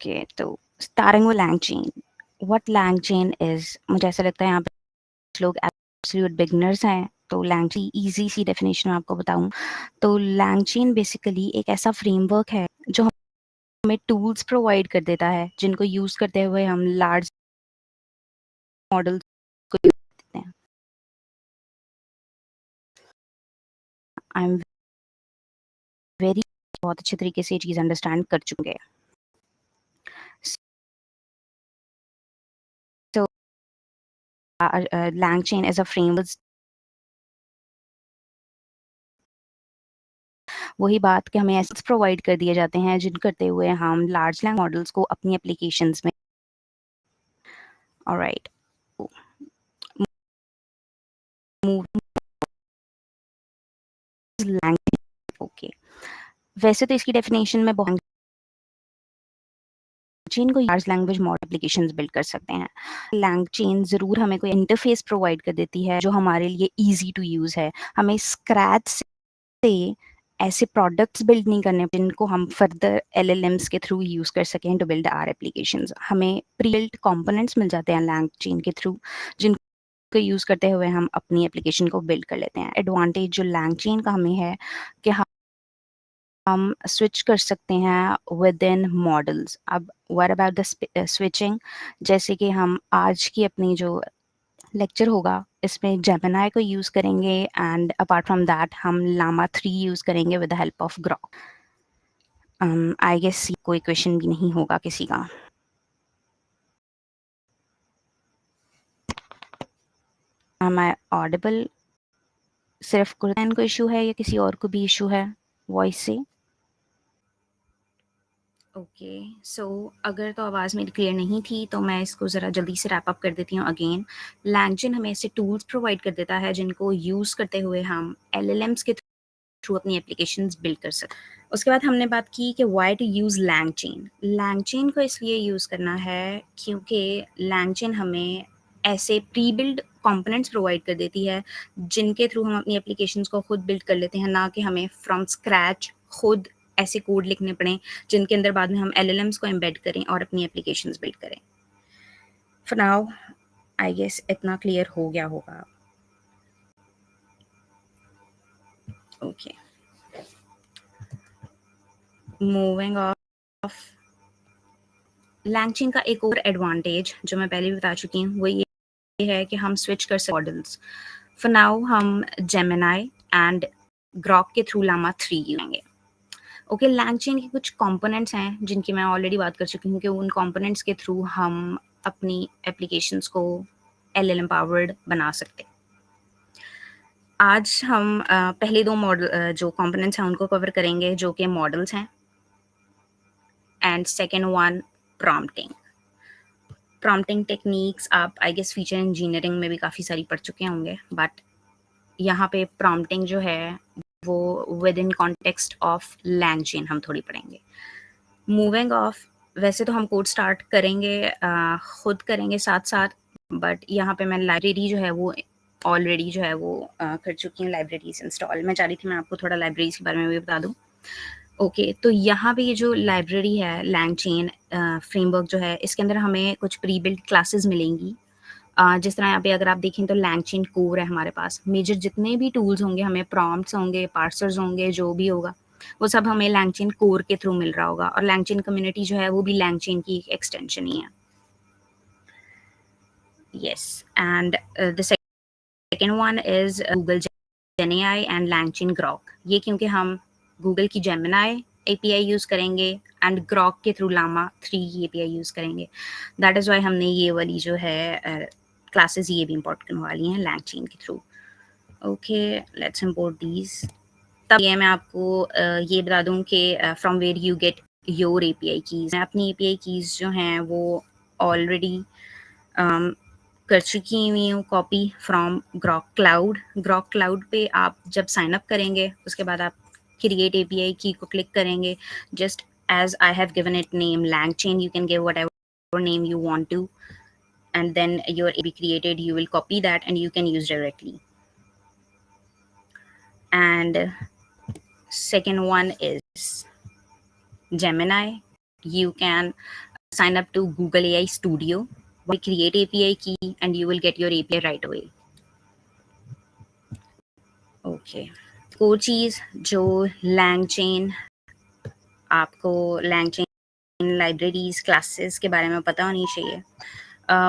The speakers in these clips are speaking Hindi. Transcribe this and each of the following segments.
ओके, तो starting with LangChain. What LangChain is, मुझे ऐसा लगता है यहाँ पे कुछ लोग एब्सोल्यूट बिगनर्स हैं, तो LangChain इजी सी डेफिनेशन मैं आपको बताऊं तो LangChain बेसिकली एक ऐसा फ्रेमवर्क है जो हमें टूल्स प्रोवाइड कर देता है जिनको यूज करते हुए हम लार्ज मॉडल्स को यूज करते हैं. आई एम वेरी बहुत अच्छे तरीके से ये चीज अंडरस्टैंड कर चुके हैं. So LangChain is a framework. वही बात कि हमें एसेट्स प्रोवाइड कर दिए जाते हैं जिन करते हुए हम लार्ज लैंग्वेज मॉडल्स को अपनी एप्लीकेशंस में. Alright, okay. वैसे तो इसकी डेफिनेशन में बहुत चेन को large language model applications build कर सकते हैं. LangChain जरूर हमें कोई इंटरफेस प्रोवाइड कर देती है जो हमारे लिए इजी टू यूज है. हमें स्क्रैच से ऐसे प्रोडक्ट्स बिल्ड नहीं करने जिनको हम फर्दर LLMs के थ्रू यूज कर सकें टू बिल्ड आवर एप्लीकेशंस. हमें प्री बिल्ट कंपोनेंट्स मिल जाते हैं LangChain के थ्रू जिनको यूज करते हुए हम अपनी एप्लीकेशन को बिल्ड कर लेते हैं. एडवांटेज जो LangChain का हमें है कि हम स्विच कर सकते हैं विद इन मॉडल्स. अब व्हाट अबाउट द स्विचिंग, जैसे कि हम आज की अपनी जो लेक्चर होगा इसमें जेमिनाई को यूज करेंगे एंड अपार्ट फ्रॉम दैट हम लामा 3 यूज करेंगे with the help of Groq. I guess कोई क्वेश्चन भी नहीं होगा किसी का. Am I audible? सिर्फ कुरैन को इशू है या किसी और को भी इशू है वॉइस से? ओके, सो अगर तो आवाज़ मेरी क्लियर नहीं थी तो मैं इसको ज़रा जल्दी से रैप अप कर देती हूँ अगेन. LangChain हमें ऐसे टूल्स प्रोवाइड कर देता है जिनको यूज़ करते हुए हम LLMs के थ्रू अपनी एप्लीकेशंस बिल्ड कर सकते हैं. उसके बाद हमने बात की कि why to use LangChain. LangChain को इसलिए यूज़ करना है क्योंकि LangChain हमें ऐसे प्री बिल्ड कंपोनेंट्स प्रोवाइड कर देती है जिनके थ्रू हम अपनी एप्लीकेशंस को खुद बिल्ड कर लेते हैं, ना कि हमें फ्रॉम स्क्रैच खुद ऐसे कोड लिखने पड़े जिनके अंदर बाद में हम LLMs को एम्बेड करें और अपनी एप्लीकेशंस बिल्ड करें. फॉर नाउ आई गेस इतना क्लियर हो गया होगा. Okay, moving of. LangChain का एक और एडवांटेज जो मैं पहले भी बता चुकी हूँ वो ये है कि हम स्विच कर सकते मॉडल्स. फॉर नाउ हम जेमिनाई एंड ग्रॉक के थ्रू लामा 3 यूजेंगे. ओके, LangChain के कुछ कंपोनेंट्स हैं जिनकी मैं ऑलरेडी बात कर चुकी हूँ कि उन कंपोनेंट्स के थ्रू हम अपनी एप्लीकेशंस को LLM पावर्ड बना सकते हैं. आज हम पहले दो मॉडल जो कंपोनेंट्स हैं उनको कवर करेंगे जो कि मॉडल्स हैं and second one prompting. Prompting techniques आप आई गेस फीचर इंजीनियरिंग में भी काफ़ी सारी पढ़ चुके होंगे, बट यहाँ पे प्रॉम्प्टिंग जो है वो with in context of LangChain हम थोड़ी पढ़ेंगे. मूविंग ऑफ, वैसे तो हम कोड स्टार्ट करेंगे खुद करेंगे साथ साथ, बट यहाँ पे मैं लाइब्रेरी जो है वो ऑलरेडी जो है वो कर चुकी हूँ लाइब्रेरीज इंस्टॉल. मैं चाह रही थी मैं आपको थोड़ा लाइब्रेरीज के बारे में भी बता दूँ. ओके, तो यहाँ पे ये जो लाइब्रेरी है LangChain फ्रेमवर्क जो है इसके अंदर हमें कुछ प्री बिल्ड क्लासेस मिलेंगी. जिस तरह यहाँ पे अगर आप देखें तो LangChain कोर है हमारे पास. मेजर जितने भी टूल्स होंगे, हमें प्रॉम्प्ट्स होंगे, पार्सर्स होंगे, जो भी होगा वो सब हमें LangChain कोर के थ्रू मिल रहा होगा. और LangChain कम्युनिटी जो है वो भी LangChain की एक एक्सटेंशन ही है. Yes, and the second one is Google Gemini and LangChain Grok. ये क्योंकि हम गूगल की Gemini API यूज़ करेंगे एंड ग्रॉक के थ्रू लामा 3 API यूज़ करेंगे. दैट इज़ वाई हमने ये वाली जो है क्लासेस ये भी इम्पोर्ट करने वाली हैं LangChain के through. Okay, let's import these. तब ये मैं आपको ये बता दूं कि from where you get your API keys. मैं अपनी API कीज़ जो हैं वो ऑलरेडी कर चुकी हुई हूँ copy from Grok cloud. Grok cloud पे आप जब साइन अप करेंगे उसके बाद आप क्रिएट API की को क्लिक करेंगे. Just as I have given it name LangChain, you can give whatever name you want to, and then your API created, you will copy that and you can use directly. And second one is Gemini. You can sign up to Google AI Studio. Create API key and you will get your API right away. Okay. कोई चीज़ जो LangChain, आपको LangChain लाइब्रेरीज क्लासेस के बारे में पता होनी चाहिए,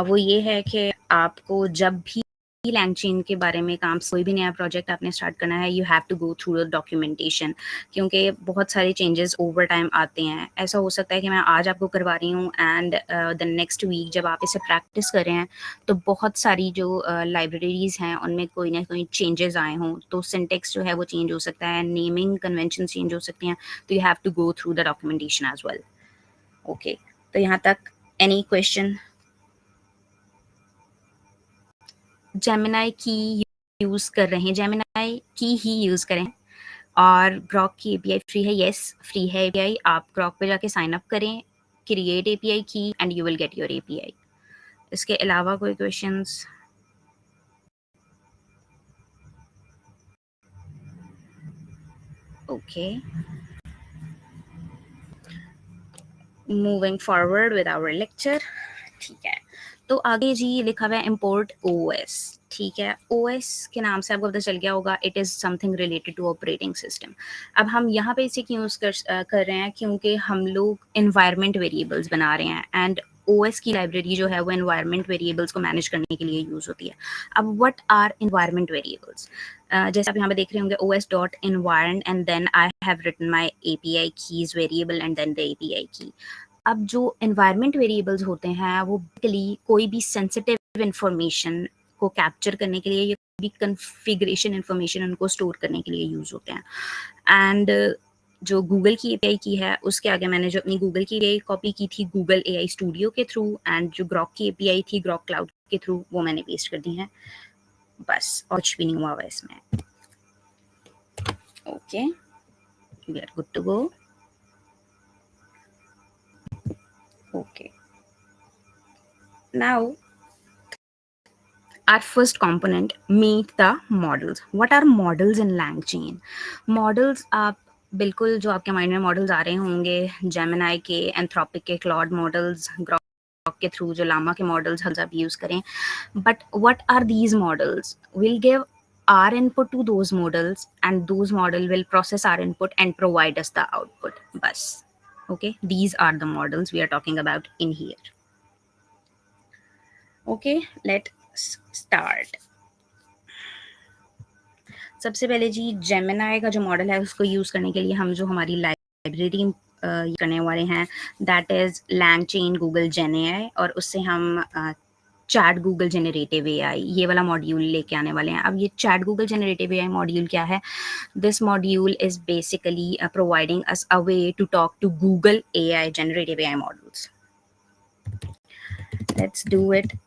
वो ये है कि आपको जब भी LangChain के बारे में काम, कोई भी नया प्रोजेक्ट आपने स्टार्ट करना है, you have to go through the documentation, क्योंकि बहुत सारे चेंजेस ओवर टाइम आते हैं। ऐसा हो सकता है कि मैं आज आपको करवा रही हूँ एंड द नेक्स्ट वीक जब आप इसे प्रैक्टिस कर रहे हैं तो बहुत सारी जो लाइब्रेरीज हैं उनमें कोई ना कोई चेंजेस आए हों, तो सिंटेक्स जो है वो चेंज हो सकता है, नेमिंग कन्वेंशन चेंज हो सकती हैं, तो you have to go through the documentation as well. Okay, तो यहाँ तक एनी क्वेश्चन? जेमिनाई की यूज़ कर रहे हैं, जेमिनाई की ही यूज़ करें। और ग्रॉक की एपीआई फ्री है, यस फ्री है एपीआई। आप ग्रॉक पे जाके साइन अप करें, create API key and you will get your API. इसके अलावा कोई questions? Okay, moving forward with our lecture. ठीक है, तो आगे जी लिखा हुआ है इम्पोर्ट ओएस। ठीक है, ओएस के नाम से आपको पता चल गया होगा, it is something related to operating system. अब हम यहाँ पे इसे क्यों यूज़ कर रहे हैं, क्योंकि हम लोग इन्वायरमेंट वेरिएबल्स बना रहे हैं एंड ओएस की लाइब्रेरी जो है वो एनवायरनमेंट वेरिएबल्स को मैनेज करने के लिए यूज़ होती है। अब व्हाट आर एनवायरनमेंट वेरिएबल्स? जैसे आप यहाँ पे देख रहे होंगे os dot environ and then I have written my API keys variable and then the API key. अब जो एनवायरनमेंट वेरिएबल्स होते हैं वो बेसिकली कोई भी सेंसिटिव इंफॉर्मेशन को कैप्चर करने के लिए या कोई भी कॉन्फ़िगरेशन इंफॉर्मेशन उनको स्टोर करने के लिए यूज़ होते हैं। एंड जो गूगल की एपीआई की है उसके आगे मैंने जो अपनी गूगल की एपीआई कॉपी की थी गूगल एआई स्टूडियो के थ्रू, एंड जो ग्रॉक की एपीआई थी ग्रॉक क्लाउड के थ्रू, वो मैंने पेस्ट कर दी है। बस और कुछ भी नहीं हुआ हुआ इसमें। Okay, we are good to go. Okay, now our first component, meet the models. What are models in LangChain? Models आप बिल्कुल जो आपके माइंड में मॉडल्स आ रहे होंगे, जेमिनाई के, एंथ्रोपिक के, क्लॉड मॉडल्स, ग्रॉक के थ्रू जो लामा के मॉडल्स हम सब यूज़ करें, but what are these models? Will give our input to those models and those model will process our input and provide us the output. Bas. Okay, these are the models we are talking about in here. Okay, let's start. सबसे पहले जी जेमिनाई का जो मॉडल है उसको यूज़ करने के लिए हम जो हमारी लाइब्रेरी करने वाले हैं that is LangChain Google gen AI, और उससे हम चैट गूगल जनरेटिव एआई ये वाला मॉड्यूल लेके आने वाले हैं। अब ये chat Google generative AI module क्या है? This module is basically providing us a way to talk to Google AI generative AI models. Let's do it.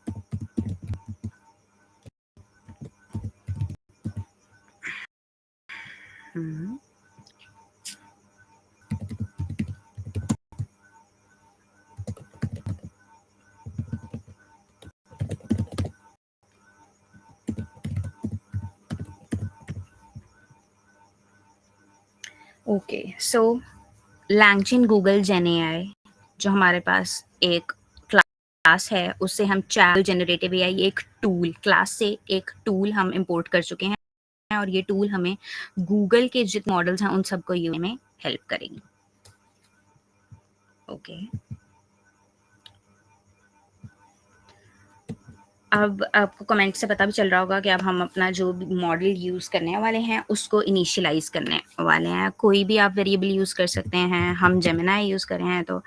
Okay, so LangChain Google gen AI जो हमारे पास एक क्लास है, उससे हम चैट जनरेटिव एआई एक टूल, क्लास से एक टूल हम इंपोर्ट कर चुके हैं और ये टूल हमें गूगल के जितने मॉडल्स हैं उन सबको यूज में हेल्प करेगी। ओके, अब आपको कमेंट से पता भी चल रहा होगा कि अब हम अपना जो मॉडल यूज़ करने वाले हैं उसको इनिशियलाइज़ करने वाले हैं। कोई भी आप वेरिएबल यूज़ कर सकते हैं, हम जेमिनाई यूज़ कर रहे हैं तो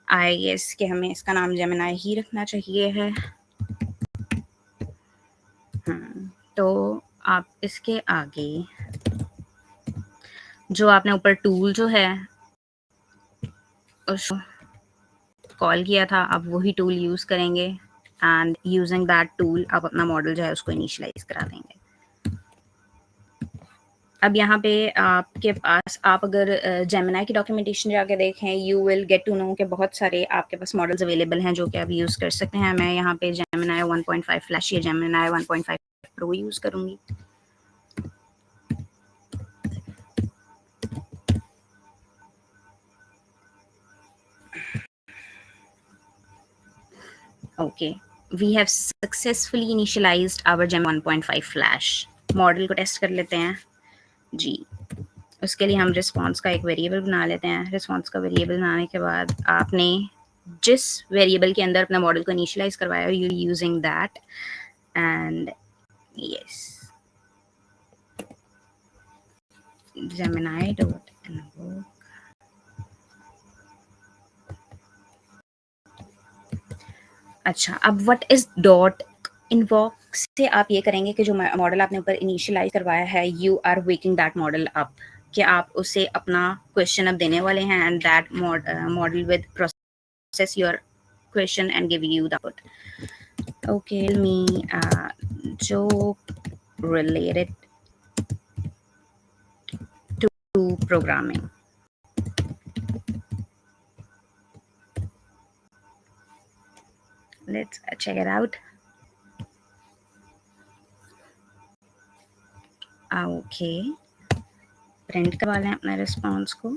आई गेस कि हमें इसका नाम जेमिनाई ही रखना चाहिए है। तो आप इसके आगे जो आपने ऊपर टूल जो है उसको कॉल किया था, आप वही टूल यूज़ करेंगे एंड यूजिंग दैट टूल आप अपना मॉडल जो है उसको इनिशियलाइज करा देंगे। अब यहाँ पे आपके पास, आप अगर जेमिनाई की डॉक्यूमेंटेशन जाके देखें, you will get to know कि बहुत सारे आपके पास मॉडल्स अवेलेबल हैं जो कि आप यूज़ कर सकते हैं। मैं यहाँ पे जेमिनाई 1.5 फ्लैश या जेमिनाई 1.5 प्रो यूज़ करूँगी। Okay, we have successfully initialised our Gemini 1.5 flash. Model को टेस्ट कर लेते हैं जी। उसके लिए हम रिस्पॉन्स का एक वेरिएबल बना लेते हैं। रिस्पॉन्स का वेरिएबल बनाने के बाद आपने जिस वेरिएबल के अंदर अपना मॉडल को इनिशियलाइज करवाया, you using that and yes Gemini dot invoke। अच्छा, अब व्हाट इज डॉट इन्वॉक से आप ये करेंगे कि जो मॉडल आपने ऊपर इनिशियलाइज करवाया है, you are waking that model up, कि आप उसे अपना क्वेश्चन अब देने वाले हैं and that model with process your question and give you the output. Okay, me joke related to programming। Let's check it out। ओके, प्रिंट करवा लें अपने रिस्पॉन्स को।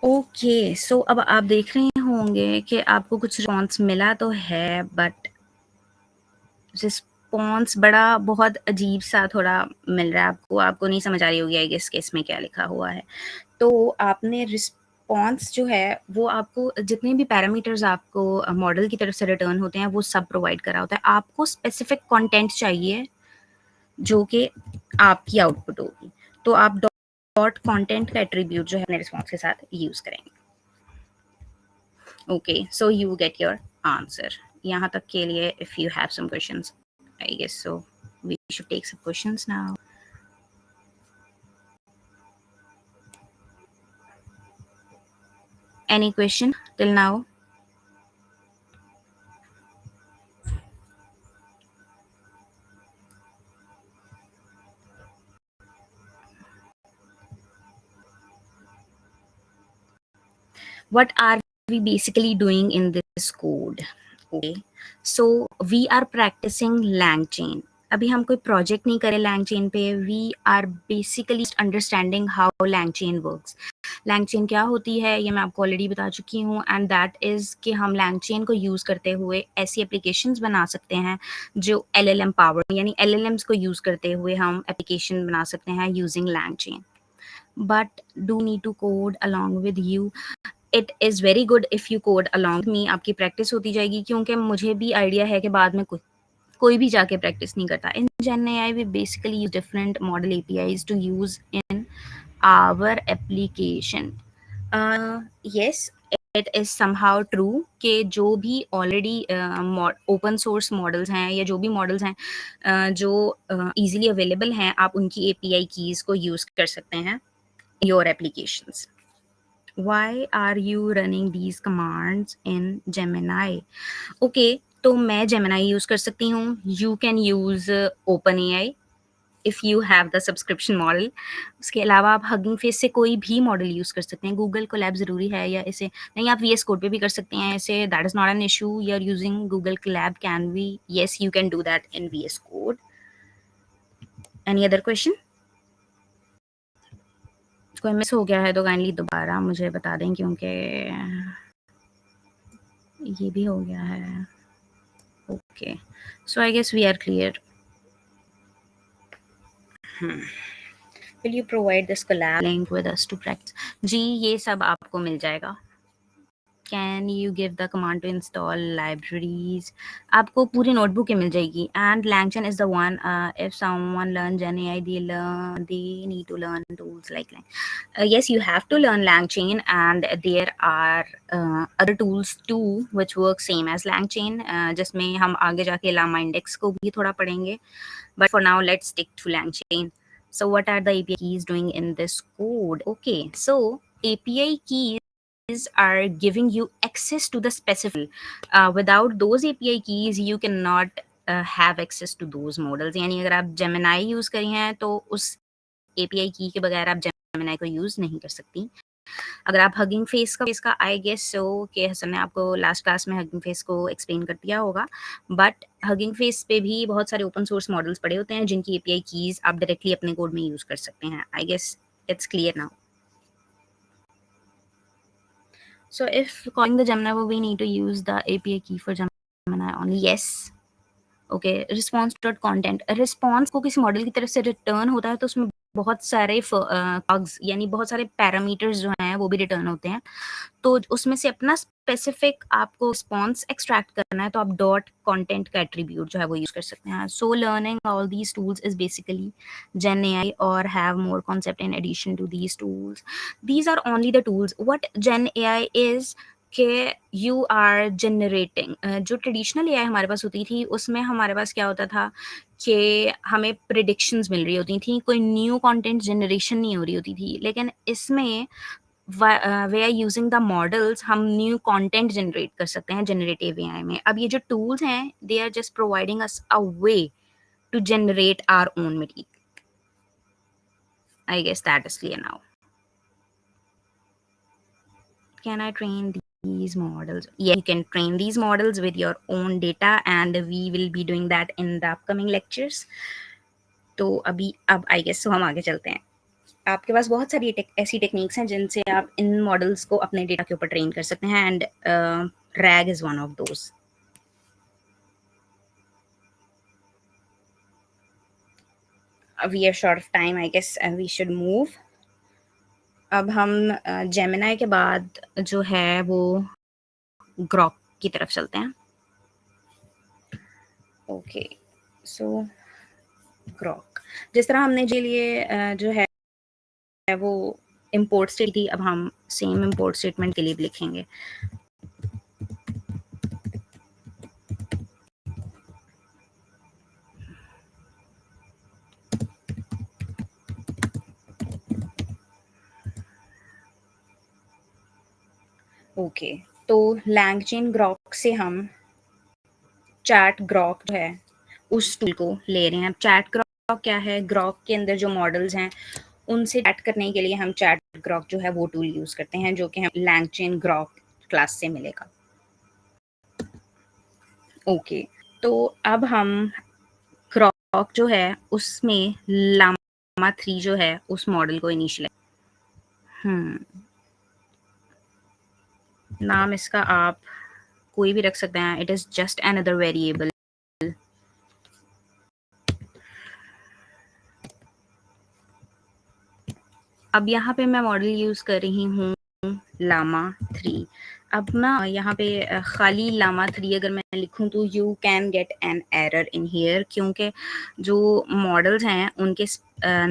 ओके, सो अब आप देख रहे होंगे कि आपको कुछ रिस्पॉन्स मिला तो है, बट रिस्पॉन्स बड़ा बहुत अजीब सा थोड़ा मिल रहा है आपको। आपको नहीं समझ आ रही होगी आई गेस कि इसमें क्या लिखा हुआ है। तो आपने रिस्पॉन्स जो है वो आपको जितने भी पैरामीटर्स आपको मॉडल की तरफ से रिटर्न होते हैं वो सब प्रोवाइड करा होता है। आपको स्पेसिफिक कंटेंट चाहिए जो कि आपकी आउटपुट होगी, तो आप डॉट कंटेंट का एट्रीब्यूट जो है अपने रिस्पॉन्स के साथ यूज करेंगे। Okay, so you get your answer. यहाँ तक के लिए if you have some questions, I guess so we should take some questions now. Any question till now? What are we basically doing in this code? Okay, so we are practicing LangChain। अभी हम कोई प्रोजेक्ट नहीं करें LangChain पे, we are basically understanding how LangChain works. LangChain क्या होती है ये मैं आपको ऑलरेडी बता चुकी हूँ, एंड दैट इज़ कि हम LangChain को यूज़ करते हुए ऐसी एप्लीकेशंस बना सकते हैं जो LLM पावर, यानी LLMs को यूज़ करते हुए हम एप्लीकेशन बना सकते हैं using LangChain। But do need to code along with you. It is very good if you code along me. आपकी प्रैक्टिस होती जाएगी, क्योंकि मुझे भी आइडिया है कि बाद में कोई भी जाके प्रैक्टिस नहीं करता। इन Gen AI we basically use different model APIs to use in our application। Yes, it is somehow true कि जो भी ऑलरेडी ओपन सोर्स मॉडल्स हैं या जो भी मॉडल्स हैं जो ईजिली अवेलेबल हैं, आप उनकी API कीज़ को यूज़ कर सकते हैं your applications. Why are you running these commands in Gemini? Okay, तो मैं Gemini यूज़ कर सकती हूँ। You can use OpenAI if you have the subscription model। उसके अलावा आप Hugging Face से कोई भी मॉडल यूज़ कर सकते हैं। गूगल कोलैब ज़रूरी है या इसे नहीं, आप VS Code पे भी कर सकते हैं इसे। That is not an issue. You are using Google Colab, can we? Yes, you can do that in VS Code। Any other question? कोई मिस हो गया है तो काइंडली दोबारा मुझे बता दें, क्योंकि ये भी हो गया है। Okay, so I guess we are clear. Will you provide this Colab link with us to practice? जी, ये सब आपको मिल जाएगा। Can you give the command to install libraries? आपको पूरी नोटबुक ही मिल जाएगी। And LangChain is the one, if someone learn Gen AI they need to learn tools like yes, you have to learn LangChain, and there are other tools too which work same as LangChain, जिसमें हम आगे जाके Llama Index को भी थोड़ा पढ़ेंगे, but for now let's stick to LangChain। So what are the API keys doing in this code? Okay, so API keys are giving you access to the specific, without those API keys you cannot have access to those models। यानी अगर आप Gemini यूज करी हैं तो उस API की के बगैर आप Gemini को यूज नहीं कर सकती। अगर आप हगिंग फेस का आई गेस सो कि हसन ने आपको लास्ट क्लास में हगिंग फेस को एक्सप्लेन कर दिया होगा, बट हगिंग फेस पे भी बहुत सारे ओपन सोर्स मॉडल्स पड़े होते हैं जिनकी एपीआई कीज़ आप डायरेक्टली अपने कोड में यूज़ कर सकते हैं। I guess it's clear now. So if calling the Gemini, we need to use the API key for Gemini only. Yes. Okay, response dot content, response को किसी मॉडल की तरफ से रिटर्न होता है तो उसमें बहुत सारे टैग्स यानी बहुत सारे पैरामीटर्स जो हैं वो भी रिटर्न होते हैं। तो उसमें से अपना स्पेसिफिक आपको रिस्पॉन्स एक्सट्रैक्ट करना है तो आप डॉट कंटेंट का एट्रीब्यूट जो है वो यूज कर सकते हैं। So learning all these tools is basically Gen AI और have more concept in addition to these tools. These are only the tools. What Gen AI is कि यू आर जनरेटिंग, जो ट्रेडिशनल एआई हमारे पास होती थी उसमें हमारे पास क्या होता था कि हमें प्रिडिक्शंस मिल रही होती थी, कोई न्यू कंटेंट जनरेशन नहीं हो रही होती थी। लेकिन इसमें वे आर यूजिंग द मॉडल्स, हम न्यू कंटेंट जनरेट कर सकते हैं जनरेटिव एआई में। अब ये जो टूल्स हैं they are just providing us a way to generate our own material. I guess that is clear now. Can I train these models? Yeah, you can train these models with your own data and we will be doing that in the upcoming lectures. तो अभी अब आई गेस हम आगे चलते हैं। आपके पास बहुत सारी ऐसी टेक्निक्स हैं जिनसे आप इन मॉडल्स को अपने डेटा के ऊपर ट्रेन कर सकते हैं and RAG is one of those. We are short of time, I guess we should move. अब हम जेमिनाई के बाद जो है वो ग्रॉक की तरफ चलते हैं। ओके, सो ग्रॉक जिस तरह हमने जे लिए जो है वो इंपोर्ट स्टेट थी, अब हम सेम इंपोर्ट स्टेटमेंट के लिए भी लिखेंगे। ओके, तो लैंगचेन ग्रॉक से हम चैट ग्रॉक जो है उस टूल को ले रहे हैं। अब चैट ग्रॉक क्या है? ग्रॉक के अंदर जो मॉडल्स हैं उनसे चैट करने के लिए हम चैट ग्रॉक जो है वो टूल यूज करते हैं जो कि हम लैंगचेन ग्रॉक क्लास से मिलेगा। ओके, तो अब हम ग्रॉक जो है उसमें लामा 3 जो है उस मॉडल को इनिशियलाइज, नाम इसका आप कोई भी रख सकते हैं। It is just another variable. अब यहाँ पे मैं मॉडल यूज कर रही हूँ लामा 3। अब ना यहाँ पे खाली लामा 3 अगर मैं लिखूँ तो you can get an error in here, क्योंकि जो मॉडल्स हैं उनके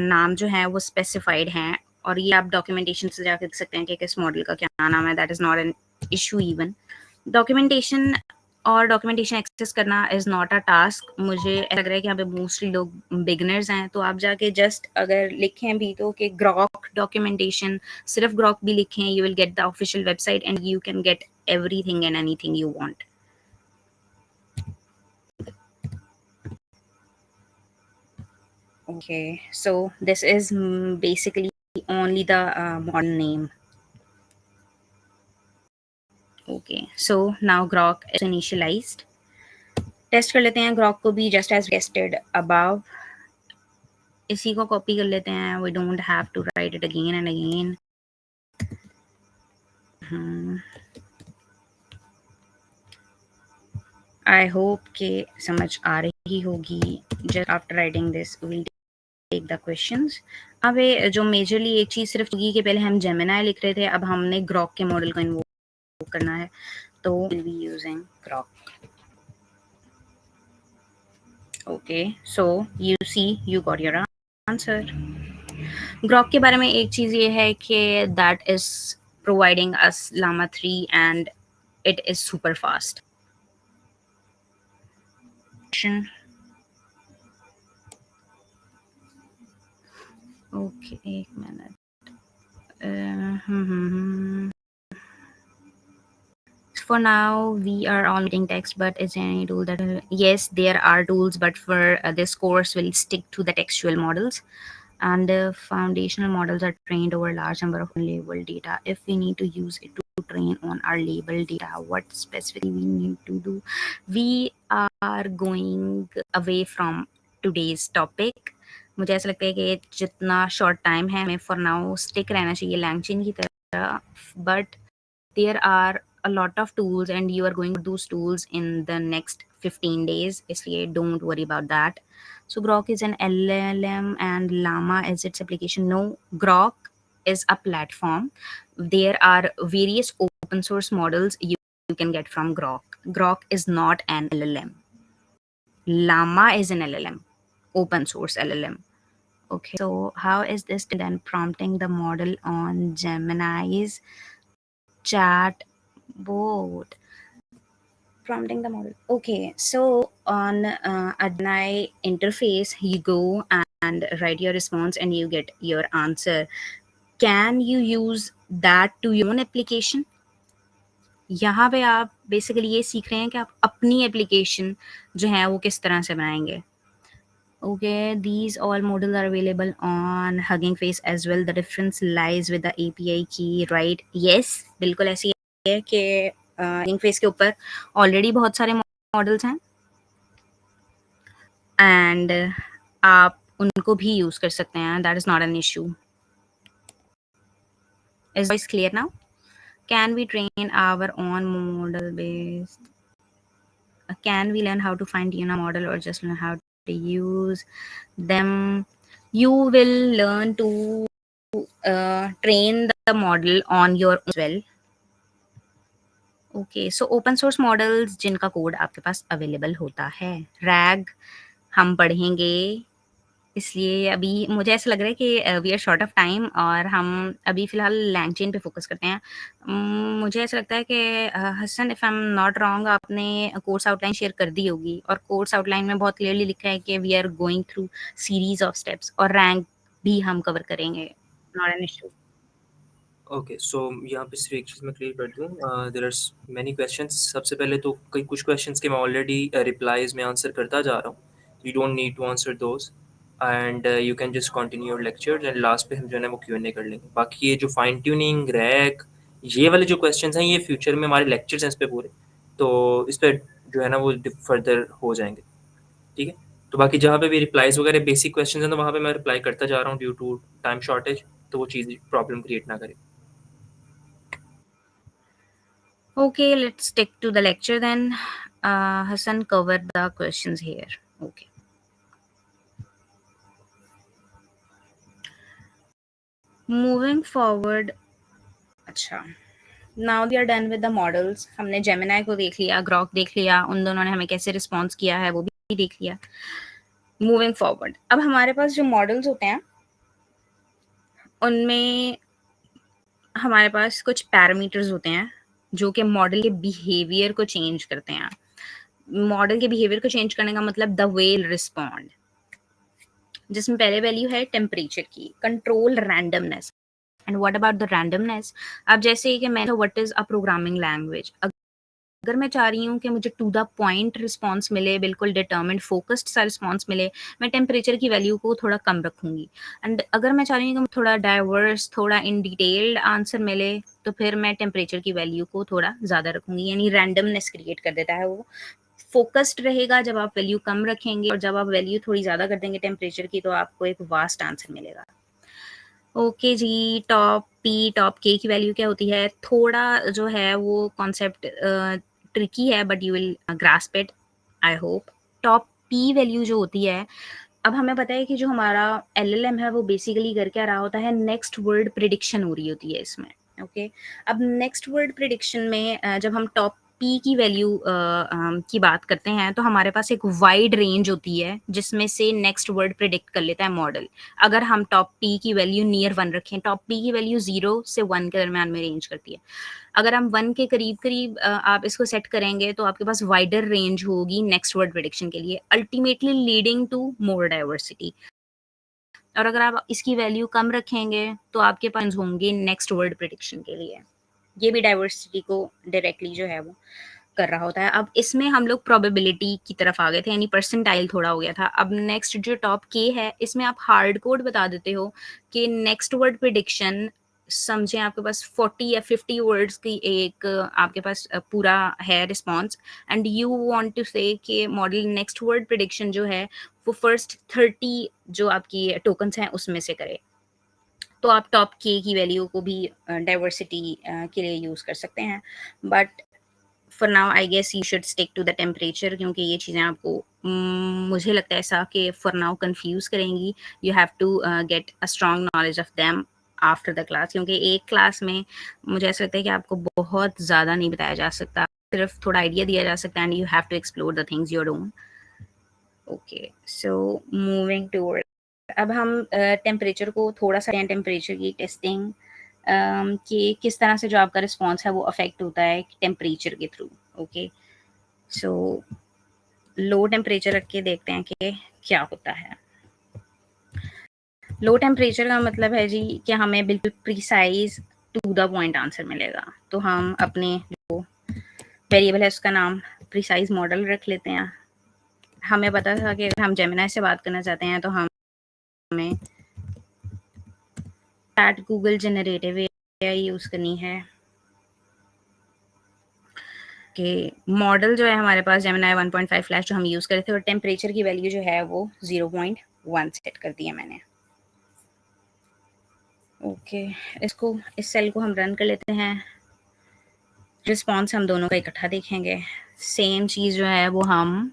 नाम जो है वो स्पेसिफाइड हैं और ये आप डॉक्यूमेंटेशन से जाकर देख सकते हैं कि किस मॉडल का क्या नाम है। That is not an issue even. Documentation और डॉक्यूमेंटेशन एक्सेस करना इज़ नॉट अ टास्क। मुझे लग रहा है कि यहाँ पे मोस्टली लोग बिगनर्स हैं, तो आप जाके जस्ट अगर लिखें भी तो कि ग्रॉक डॉक्यूमेंटेशन, सिर्फ ग्रॉक भी लिखें, you will get the official website and you can get everything and anything you want. Okay, so this is basically only the model name. Okay, so now grok is initialized. Test कर लेते हैं ग्रॉक को भी जस्ट एज टेस्टेड अबव। इसी को कॉपी कर लेते हैं, we don't have to write it again and again. I hope कि समझ आ रही होगी। Just after writing this will take the questions. अब ये जो मेजरली एक चीज़ सिर्फ होगी कि पहले हम जेमिनाई लिख रहे थे, अब हमने ग्रॉक के मॉडल को इन्वोक करना है, तो will be using Grok. Okay, so you see you got your answer. Grok के बारे में एक चीज़ ये है कि that is providing us llama 3 and it is super fast. Okay, एक minute. For now, we are on reading text, but is there any tool that yes, there are tools, but for this course, we'll stick to the textual models. and foundational models are trained over a large number of labeled data. If we need to use it to train on our labeled data, what specifically we need to do? We are going away from today's topic. मुझे ऐसा लगता है कि जितना शॉर्ट टाइम है हमें फॉर नाउ स्टिक रहना चाहिए लैंगचेन की तरह, but there are a lot of tools and you are going to those tools in the next 15 days, इसलिए don't worry about that. So Grok is an LLM and Llama is its application. No, Grok is a platform. There are various open source models you can get from Grok. Grok is not an LLM. Llama is an LLM, open source LLM. Okay, so how is this then prompting the model on Gemini's chat bot? Prompting the model. Okay, so on a Gemini interface, you go and write your response and you get your answer. Can you use that to your own application? यहाँ पे आप बेसिकली ये सीख रहे हैं कि आप अपनी एप्लीकेशन जो है वो किस तरह से बनाएंगे. Okay, these all models are available on Hugging Face as well. The difference lies with the API key, right? Yes, बिल्कुल ऐसी है कि Hugging Face के ऊपर ऑलरेडी बहुत सारे मॉडल्स हैं एंड आप उनको भी यूज कर सकते हैं. That is not an issue. Is voice clear now? Can we train our own model based? Can we learn how to fine tune a model or just learn how to use them? You will learn to train the model on your own as well. Okay, so open source models जिनका कोड आपके पास अवेलेबल होता है. RAG हम पढ़ेंगे, इसलिए अभी मुझे ऐसा लग रहा है कि we are short of time और हम अभी फ़िलहाल लैंगचेन पे फ़ोकस करते हैं. मुझे ऐसा लगता है कि Hasan, if I am not wrong, आपने कोर्स आउटलाइन शेयर कर दी होगी और कोर्स आउटलाइन में बहुत क्लियरली लिखा है कि we are going through series of steps और रैंक भी हम कवर करेंगे. Not an issue. Okay, so यहाँ पे सिर्फ एक चीज़ मैं क्लियर कर दूँ. There are many questions. सबसे पहले तो कई कुछ क्वेश्चंस के मैं ऑलरेडी रिप्लाईज में आंसर करता जा रहा हूँ. You don't need to answer those and you can just continue your lectures and last पे हम जो है ना वो Q&A कर लेंगे. बाकी ये जो फाइन ट्यूनिंग रैक ये वाले जो क्वेश्चंस हैं ये फ्यूचर में हमारे लेक्चर्स हैं इस पे पूरे, तो इस पर जो है ना वो फर्दर हो जाएंगे. ठीक है, तो बाकी जहाँ पे भी रिप्लाईज वगैरह बेसिक क्वेश्चंस हैं तो वहाँ पे मैं रिप्लाई करता जा रहा हूँ ड्यू टू टाइम शॉर्टेज, तो वो चीज़ प्रॉब्लम क्रिएट ना करे. Okay, let's stick to the lecture then. Hassan covered the questions here. Okay. Moving forward. अच्छा, now we are done with the models. हमने जेमिनाई को देख लिया, ग्रॉक देख लिया, उन दोनों ने हमें कैसे रिस्पॉन्स किया है वो भी देख लिया. मूविंग फॉरवर्ड, अब हमारे पास जो मॉडल्स होते हैं उनमें हमारे पास कुछ पैरामीटर्स होते हैं जो कि मॉडल के बिहेवियर को चेंज करते हैं. मॉडल के बिहेवियर को चेंज करने का मतलब द वे रिस्पॉन्ड, जिसमें पहले वैल्यू है टेम्परेचर की, control randomness. And what about the randomness? अब जैसे कि मैंने what is a programming language, अगर मैं चाह रही हूँ कि मुझे टू द पॉइंट रिस्पॉन्स मिले, बिल्कुल डिटर्मिन्ड फोकस्ड सा रिस्पॉन्स मिले, मैं टेम्परेचर की वैल्यू को थोड़ा कम रखूंगी. एंड अगर मैं चाह रही हूँ कि थोड़ा डाइवर्स, थोड़ा इन डिटेल्ड आंसर मिले, तो फिर मैं टेम्परेचर की वैल्यू को थोड़ा ज़्यादा रखूंगी. यानी रैंडमनेस क्रिएट कर देता है वो. फोकस्ड रहेगा जब आप वैल्यू कम रखेंगे और जब आप वैल्यू थोड़ी ज़्यादा कर देंगे टेम्परेचर की तो आपको एक वास्ट आंसर मिलेगा. ओके जी, टॉप पी टॉप के की वैल्यू क्या होती है? थोड़ा जो है वो कॉन्सेप्ट ट्रिकी है, but you will grasp it, I hope. Top P value जो होती है, अब हमें पता है कि जो हमारा एलएलएम है वो बेसिकली कर क्या रहा होता है, नेक्स्ट वर्ड प्रिडिक्शन हो रही होती है इसमें. ओके, अब नेक्स्ट वर्ड प्रिडिक्शन में जब हम टॉप पी की वैल्यू की बात करते हैं तो हमारे पास एक वाइड रेंज होती है जिसमें से नेक्स्ट वर्ड प्रिडिक्ट कर लेता है मॉडल. अगर हम टॉप पी की वैल्यू नियर 1 रखें, टॉप पी की वैल्यू 0 से 1 के दरमियान में रेंज करती है. अगर हम 1 के करीब करीब आप इसको सेट करेंगे तो आपके पास वाइडर रेंज होगी नेक्स्ट वर्ड प्रिडिक्शन के लिए, ultimately leading to more diversity. और अगर आप इसकी वैल्यू कम रखेंगे तो आपके पास होंगे नेक्स्ट वर्ड प्रिडिक्शन के लिए. ये भी डाइवर्सिटी को डायरेक्टली जो है वो कर रहा होता है। अब इसमें हम लोग प्रोबेबिलिटी की तरफ आ गए थे, यानी परसेंटाइल थोड़ा हो गया था। अब नेक्स्ट जो टॉप के है, इसमें आप हार्ड कोड बता देते हो कि नेक्स्ट वर्ड प्रेडिक्शन, समझें आपके पास 40 या 50 वर्ड्स की एक आपके पास पूरा है response, and you want to say कि मॉडल नेक्स्ट वर्ड प्रेडिक्शन जो है वो फर्स्ट 30 जो आपकी टोकन्स हैं उसमें से करे। तो आप टॉप के की वैल्यू को भी डाइवर्सिटी के लिए यूज़ कर सकते हैं, but for now I guess you should stick to the temperature, क्योंकि ये चीज़ें आपको मुझे लगता है ऐसा कि फॉर नाउ कंफ्यूज करेंगी। You have to get a strong knowledge of them after the class, क्योंकि एक क्लास में मुझे ऐसा लगता है कि आपको बहुत ज़्यादा नहीं बताया जा सकता, सिर्फ थोड़ा आइडिया दिया जा सकता है, and you have to explore the things your own. Okay, so moving toward, अब हम टेम्परेचर को थोड़ा सा, टेम्परेचर की टेस्टिंग कि किस तरह से जो आपका रिस्पॉन्स है वो अफेक्ट होता है टेम्परेचर के थ्रू। ओके, सो लो टेम्परेचर रख के देखते हैं कि क्या होता है। लो टेम्परेचर का मतलब है जी कि हमें बिल्कुल precise to the point answer मिलेगा। तो हम अपने जो वेरिएबल है उसका नाम प्रिसाइज मॉडल रख लेते हैं। हमें पता था कि अगर हम जेमिनाई से बात करना चाहते हैं तो हमें chat Google generative AI use करनी है। कि मॉडल जो है हमारे पास जेमिनाई 1.5 फ्लैश जो हम यूज़ करे थे, और टेम्परेचर की वैल्यू जो है वो 0.1 सेट कर दी है मैंने। ओके, इसको, इस सेल को हम रन कर लेते हैं। रिस्पॉन्स हम दोनों का इकट्ठा देखेंगे। सेम चीज़ जो है वो हम,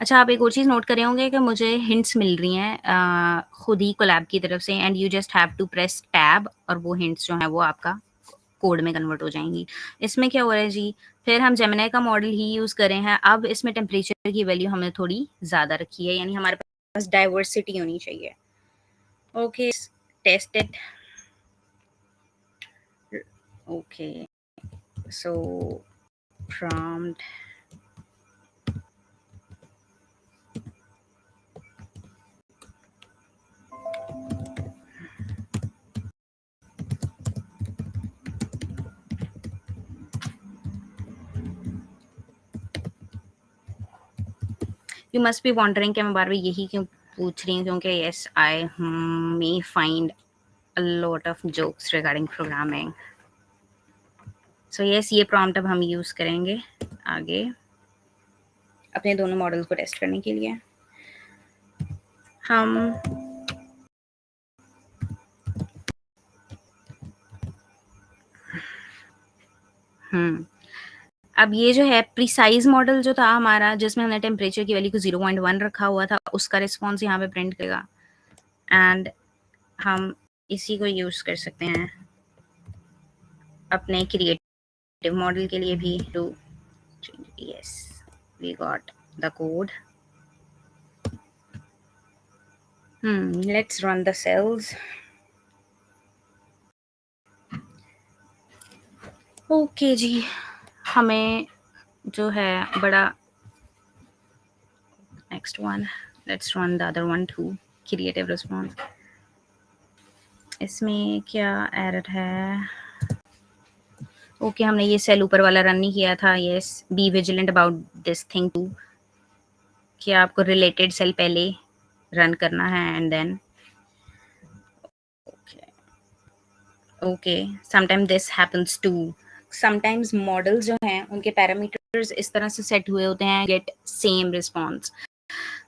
अच्छा आप एक और चीज़ नोट करे होंगे कि मुझे हिंट्स मिल रही हैं खुद ही कोलैब की तरफ से, and you just have to press tab और वो हिंट्स जो है वो आपका कोड में कन्वर्ट हो जाएंगी। इसमें क्या हो रहा है जी, फिर हम जेमिनाई का मॉडल ही यूज़ कर रहे हैं। अब इसमें टेम्परेचर की वैल्यू हमने थोड़ी ज़्यादा रखी है, यानी हमारे पास डाइवर्सिटी होनी चाहिए। Okay, test it. Okay, so prompt, you must be wondering कि मैं बार बार यही क्यों पूछ रही हूँ, क्योंकि yes I may find a lot of jokes regarding programming. So yes, ये prompt अब हम यूज़ करेंगे आगे अपने दोनों मॉडल को टेस्ट करने के लिए। हम अब ये जो है प्रिसाइज मॉडल जो था हमारा, जिसमें हमने टेम्परेचर की वैल्यू को 0.1 रखा हुआ था, उसका रिस्पॉन्स यहाँ पे प्रिंट करेगा, एंड हम इसी को यूज़ कर सकते हैं अपने क्रिएटिव मॉडल के लिए भी। To yes, we got the code. Let's run the cells. Okay जी, हमें जो है बड़ा, next one, let's run the other one too, creative response. इसमें क्या एरर है? ओके, हमने ये सेल ऊपर वाला रन नहीं किया था। Yes, be vigilant about this thing too, कि आपको रिलेटेड सेल पहले रन करना है and then okay sometime this happens too, sometimes model जो हैं उनके पैरामीटर्स इस तरह से सेट हुए होते हैं get same response,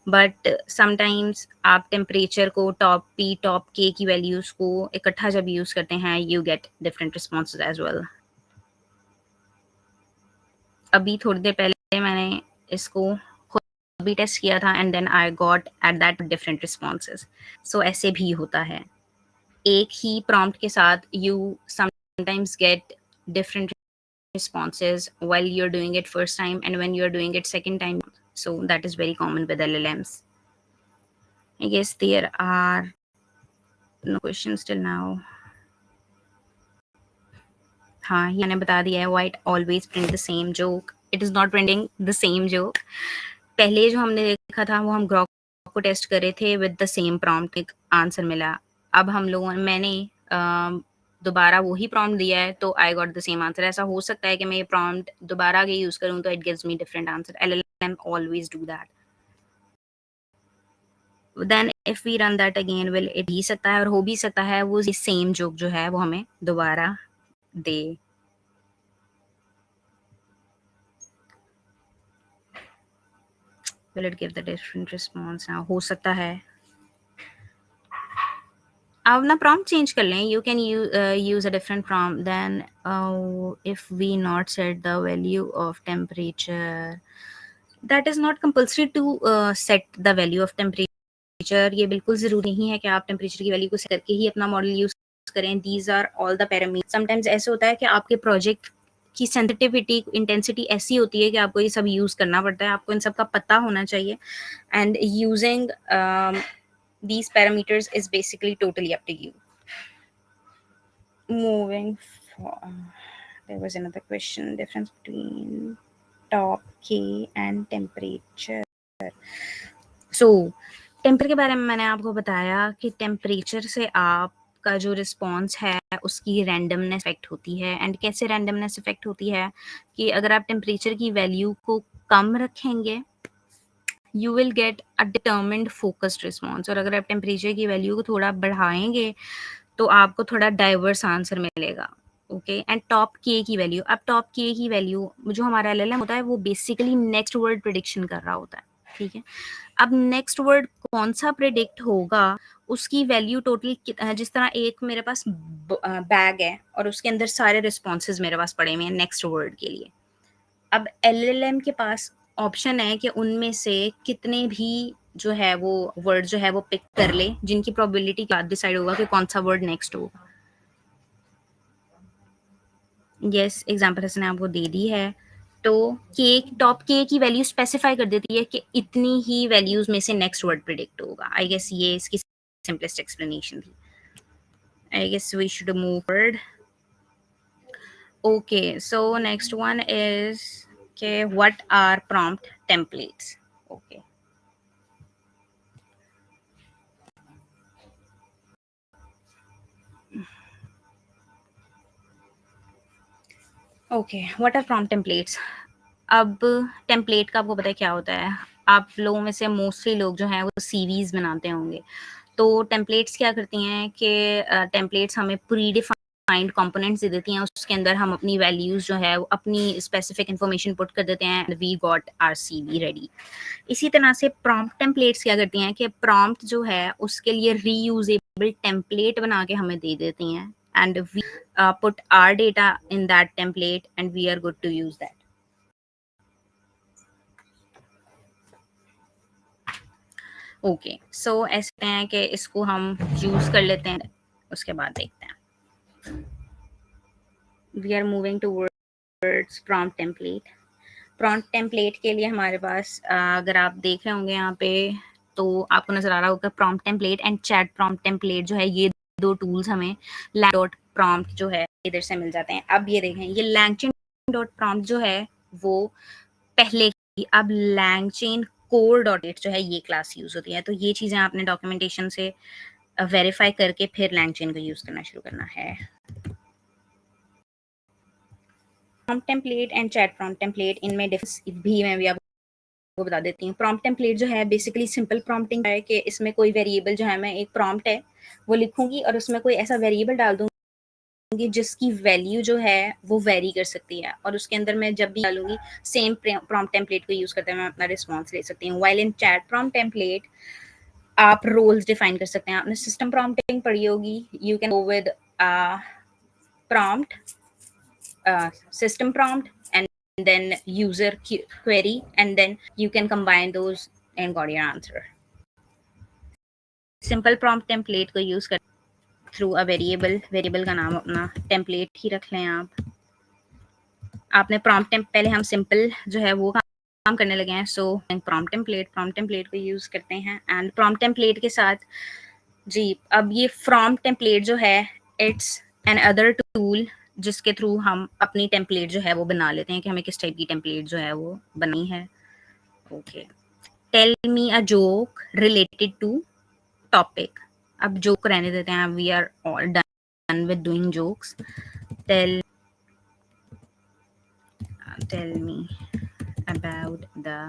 but sometimes आप टेम्परेचर को टॉप पी टॉप के की वैल्यूज को इकट्ठा जब यूज करते हैं you get different responses as well. अभी थोड़ी देर पहले मैंने इसको खुद भी टेस्ट किया था and then I got at that different responses. So ऐसे भी होता है, एक ही प्रॉम्प्ट के साथ you sometimes get different responses while you're doing it first time and when you're doing it second time. So that is very common with LLMs. I guess there are no questions till now. हाँ, ये मैंने बता दिया है, white always print the same joke. It is not printing the same joke. पहले जो हमने देखा था वो हम ग्रॉक को टेस्ट कर रहे थे विद द सेम प्रॉम्प्ट, एक आंसर मिला। अब हम लोगों मैंने दोबारा वही प्रॉम्प्ट दिया है तो I got the same answer. ऐसा हो सकता है कि मैं ये प्रॉम्प्ट दोबारा आगे यूज़ करूँ तो it gives me different answer. LLM always do that. Then if we run that again will it भी सकता है और हो भी सकता है वो सेम जोक जो है वो हमें दोबारा दे। Will it give the different response? हो सकता है आप ना प्रॉम्प्ट चेंज कर लें। You can use a different prompt then if we not set the value of temperature that is not compulsory to set the value of temperature. ये बिल्कुल जरूरी नहीं है कि आप टेम्परेचर की वैल्यू को सेट करके ही अपना मॉडल यूज करें। These are all the parameters. Sometimes ऐसे होता है कि आपके प्रोजेक्ट की सेंसिटिविटी इंटेंसिटी ऐसी होती है कि आपको ये सब यूज करना पड़ता है। आपको इन सब का पता होना चाहिए and using these parameters is basically totally up to you. Moving there was another question, difference between top K and temperature. So temperature के बारे में मैंने आपको बताया कि टेम्परेचर से आपका जो रिस्पॉन्स है उसकी रैंडमनेस इफेक्ट होती है। एंड कैसे रैंडमनेस इफेक्ट होती है कि अगर आप टेम्परेचर की वैल्यू को कम रखेंगे you will get a determined focused response, और अगर आप टेम्परेचर की वैल्यू को थोड़ा बढ़ाएंगे तो आपको थोड़ा डाइवर्स आंसर मिलेगा। ओके एंड टॉप के की वैल्यू, अब टॉप के की वैल्यू जो हमारा एलएलएम होता है वो बेसिकली नेक्स्ट वर्ड प्रिडिक्शन कर रहा होता है। ठीक है, अब नेक्स्ट वर्ड कौन सा प्रिडिक्ट होगा उसकी वैल्यू टोटल, जिस तरह एक मेरे पास बैग है और उसके अंदर सारे रिस्पॉन्सेज मेरे पास पड़े हुए हैं नेक्स्ट वर्ड के लिए। अब एलएलएम के पास ऑप्शन है कि उनमें से कितने भी जो है वो वर्ड जो है वो पिक कर ले जिनकी प्रोबेबिलिटी के बाद डिसाइड होगा कि कौन सा वर्ड नेक्स्ट होगा। यस, एग्जांपल इसने आपको दे दी है तो के टॉप के की वैल्यू स्पेसिफाई कर देती है कि इतनी ही वैल्यूज में से नेक्स्ट वर्ड प्रिडिक्ट होगा। आई गेस ये इसकी सिंपलेस्ट एक्सप्लेनेशन थी। I guess we should move forward. Okay, so next one is के what are prompt templates. Okay, okay what are prompt templates. अब टेम्पलेट का आपको पता है क्या होता है। आप लोगों में से मोस्टली लोग जो हैं वो सीवीज बनाते होंगे। तो टेम्पलेट्स क्या करती हैं कि टेम्पलेट्स हमें प्री डिफाइंड कंपोनेंट्स दे देती हैं, उसके अंदर हम अपनी वैल्यूज जो है वो अपनी स्पेसिफिक इन्फॉर्मेशन पुट कर देते हैं and we got our CV ready. इसी तरह से प्रॉम्प्ट टेम्पलेट्स क्या करती हैं कि प्रॉम्प्ट जो है उसके लिए रीयूजेबल टेम्पलेट बना के हमें दे देती हैं and we put our data in that template and we are good to use that. Okay, so ऐसे हैं कि इसको हम यूज कर लेते हैं, उसके बाद देखते हैं। We are moving towards prompt template. Prompt template के लिए हमारे पास अगर आप देख रहे होंगे यहाँ पे तो आपको नजर आ रहा होगा prompt template and chat prompt template जो है ये दो टूल्स हमें डॉट प्रॉम्प्ट जो है इधर से मिल जाते हैं। अब ये देखें, ये लैंगचेन डॉट प्रॉम्प्ट जो है वो पहले की, अब लैंगचेन कोर डॉट जो है ये क्लास यूज होती है। तो ये चीजें आपने डॉक्यूमेंटेशन से वेरीफाई करके फिर लैंगचेन को यूज करना शुरू करना है। Prompt template and chat prompt template, इनमें डिफरेंस भी मैं भी आपको बता देती हूँ। प्रॉम्प्ट टेम्पलेट जो है बेसिकली सिंपल प्रॉम्प्टिंग है कि इसमें कोई वेरिएबल जो है मैं एक प्रॉम्प्ट है वो लिखूंगी और उसमें कोई ऐसा वेरिएबल डाल दूंगी जिसकी वैल्यू जो है वो वेरी कर सकती है, और उसके अंदर मैं जब भी डालूंगी सेम प्रॉम्प्ट टेम्पलेट को यूज करते हुए मैं अपना रिस्पॉन्स ले सकती हूँ। While in chat prompt template आप रोल्स डिफाइन कर सकते हैं। आपने सिस्टम प्रॉम्प्टिंग पढ़ी होगी, you can go with prompt, system prompt, and then user query, and then you can combine those and got your answer. Simple prompt template को यूज कर थ्रू अ वेरिएबल का नाम अपना टेम्पलेट ही रख लें आप। आपने प्रॉम्प्ट पहले हम सिंपल जो है वो काम करने लगे हैं, सो प्रॉम्प्ट टेम्पलेट को यूज करते हैं एंड प्रॉम्प्ट टेम्पलेट के साथ जी अब ये फ्रॉम टेम्पलेट जो है इट्स एन अदर टूल जिसके थ्रू हम अपनी टेम्पलेट जो है वो बना लेते हैं कि हमें किस टाइप की टेम्पलेट जो है वो बननी है। Okay, tell me a joke related to topic. अब जोक रहने देते हैं, we are all done done with doing jokes. Tell me about the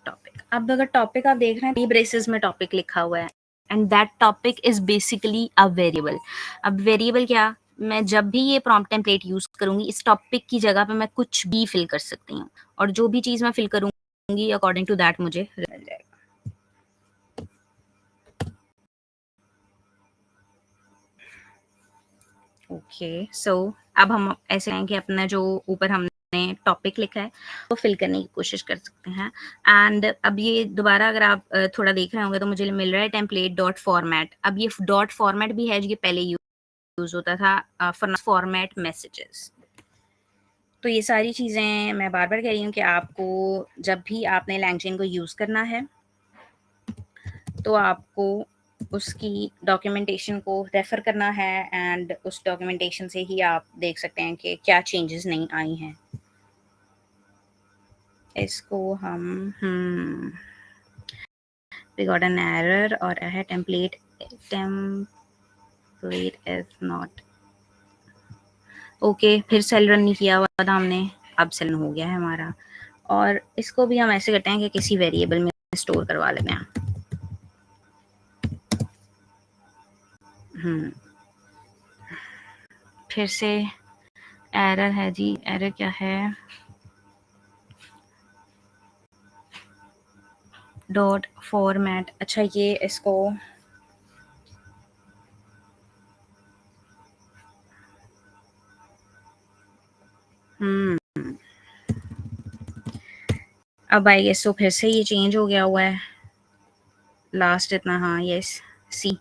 topic. अब अगर टॉपिक आप देख रहे हैं, ब्रेसेस में टॉपिक लिखा हुआ है and that topic is basically a variable. अब वेरिएबल क्या, मैं जब भी ये प्रॉम्प्ट टेम्पलेट यूज करूंगी, इस टॉपिक की जगह पे मैं कुछ भी फिल कर सकती हूँ, और जो भी चीज मैं फिल करूंगी अकॉर्डिंग टू दैट मुझे मिल जाएगा. ओके, सो अब हम ऐसे हैं कि अपना जो ऊपर हमने टॉपिक लिखा है वो फिल करने की कोशिश कर सकते हैं. एंड अब ये दोबारा अगर आप थोड़ा देख रहे होंगे तो मुझे मिल रहा है टेम्पलेट डॉट फॉर्मेट. अब ये डॉट फॉर्मेट भी है, जो ये पहले यूज होता था फॉर फॉर्मेट मैसेजेस. तो ये सारी चीज़ें मैं बार बार कह रही हूँ कि आपको जब भी आपने लैंगचेन को यूज़ करना है तो आपको उसकी डॉक्यूमेंटेशन को रेफर करना है, एंड उस डॉक्यूमेंटेशन से ही आप देख सकते हैं कि क्या चेंजेस नहीं आई हैं. इसको हम we got an error और है template is not ओके. फिर सेल रन नहीं किया हुआ था हमने, अब सेल हो गया है हमारा. और इसको भी हम ऐसे करते हैं कि किसी वेरिएबल में स्टोर करवा लेते हैं. फिर से एरर है जी. एरर क्या है? Dot format. अच्छा, ये इसको अब आई गेस तो फिर से ये चेंज हो गया हुआ है लास्ट इतना. हाँ, यस, सी.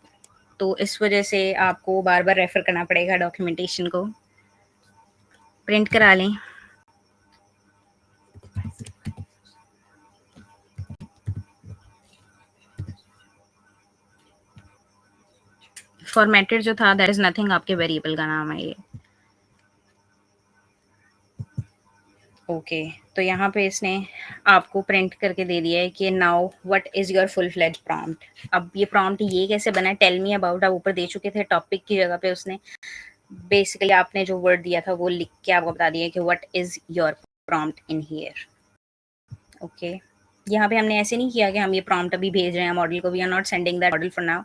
तो इस वजह से आपको बार बार रेफर करना पड़ेगा डॉक्यूमेंटेशन को. प्रिंट करा लें. फॉर्मेटेड जो था दैट इज नथिंग, आपके वेरिएबल का नाम है ये. ओके, तो यहाँ पे इसने आपको प्रिंट करके दे दिया है कि now what is your full fledge prompt. अब ये प्रॉम्प्ट ये कैसे बना, टेल मी अबाउट. आप ऊपर दे चुके थे टॉपिक की जगह पे उसने बेसिकली आपने जो वर्ड दिया था वो लिख के आपको बता दिया कि what is your prompt in here. Okay, यहाँ पे हमने ऐसे नहीं किया कि हम ये प्रॉम्प्ट अभी भेज रहे हैं मॉडल को. We are not sending that model for now.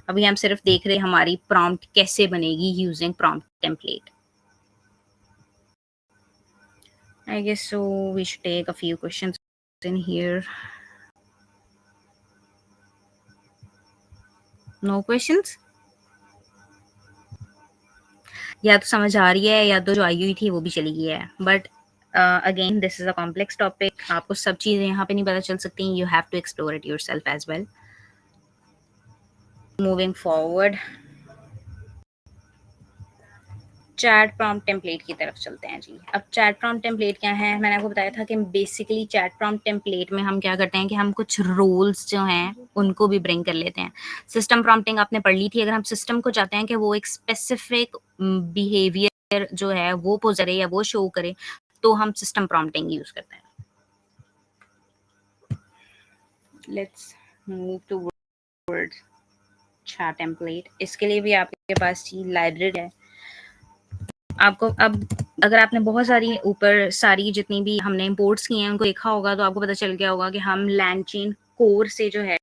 अभी हम सिर्फ देख रहे हैं हमारी प्रॉम्प्ट कैसे बनेगी using prompt template. I guess so we should take a few questions in here. No questions? या तो समझ आ रही है या तो जो आई हुई थी वो भी चली गई है. But again this is a complex topic. आपको सब चीज़ें यहाँ पे नहीं पता चल सकती. You have to explore it yourself as well. Moving forward, chat prompt template की तरफ चलते हैं जी. अब चैट प्रॉम्प्ट टेम्पलेट क्या है, मैंने आपको बताया था कि बेसिकली चैट प्रॉम्प्ट टेम्पलेट में हम क्या करते हैं कि हम कुछ रोल्स जो हैं उनको भी ब्रिंग कर लेते हैं. सिस्टम प्रॉम्प्टिंग आपने पढ़ ली थी. अगर हम सिस्टम को चाहते हैं कि वो एक स्पेसिफिक बिहेवियर जो है वो पोज करे या वो शो करे, तो हम सिस्टम प्रॉम्प्टिंग यूज करते हैं. Let's move toward chat template. इसके लिए भी आपके पास लाइब्रेरी है. आपको अब अगर आपने बहुत सारी ऊपर सारी जितनी भी हमने इंपोर्ट्स किए हैं उनको देखा होगा तो आपको पता चल गया होगा कि हम लैंडचेन कोर से जो है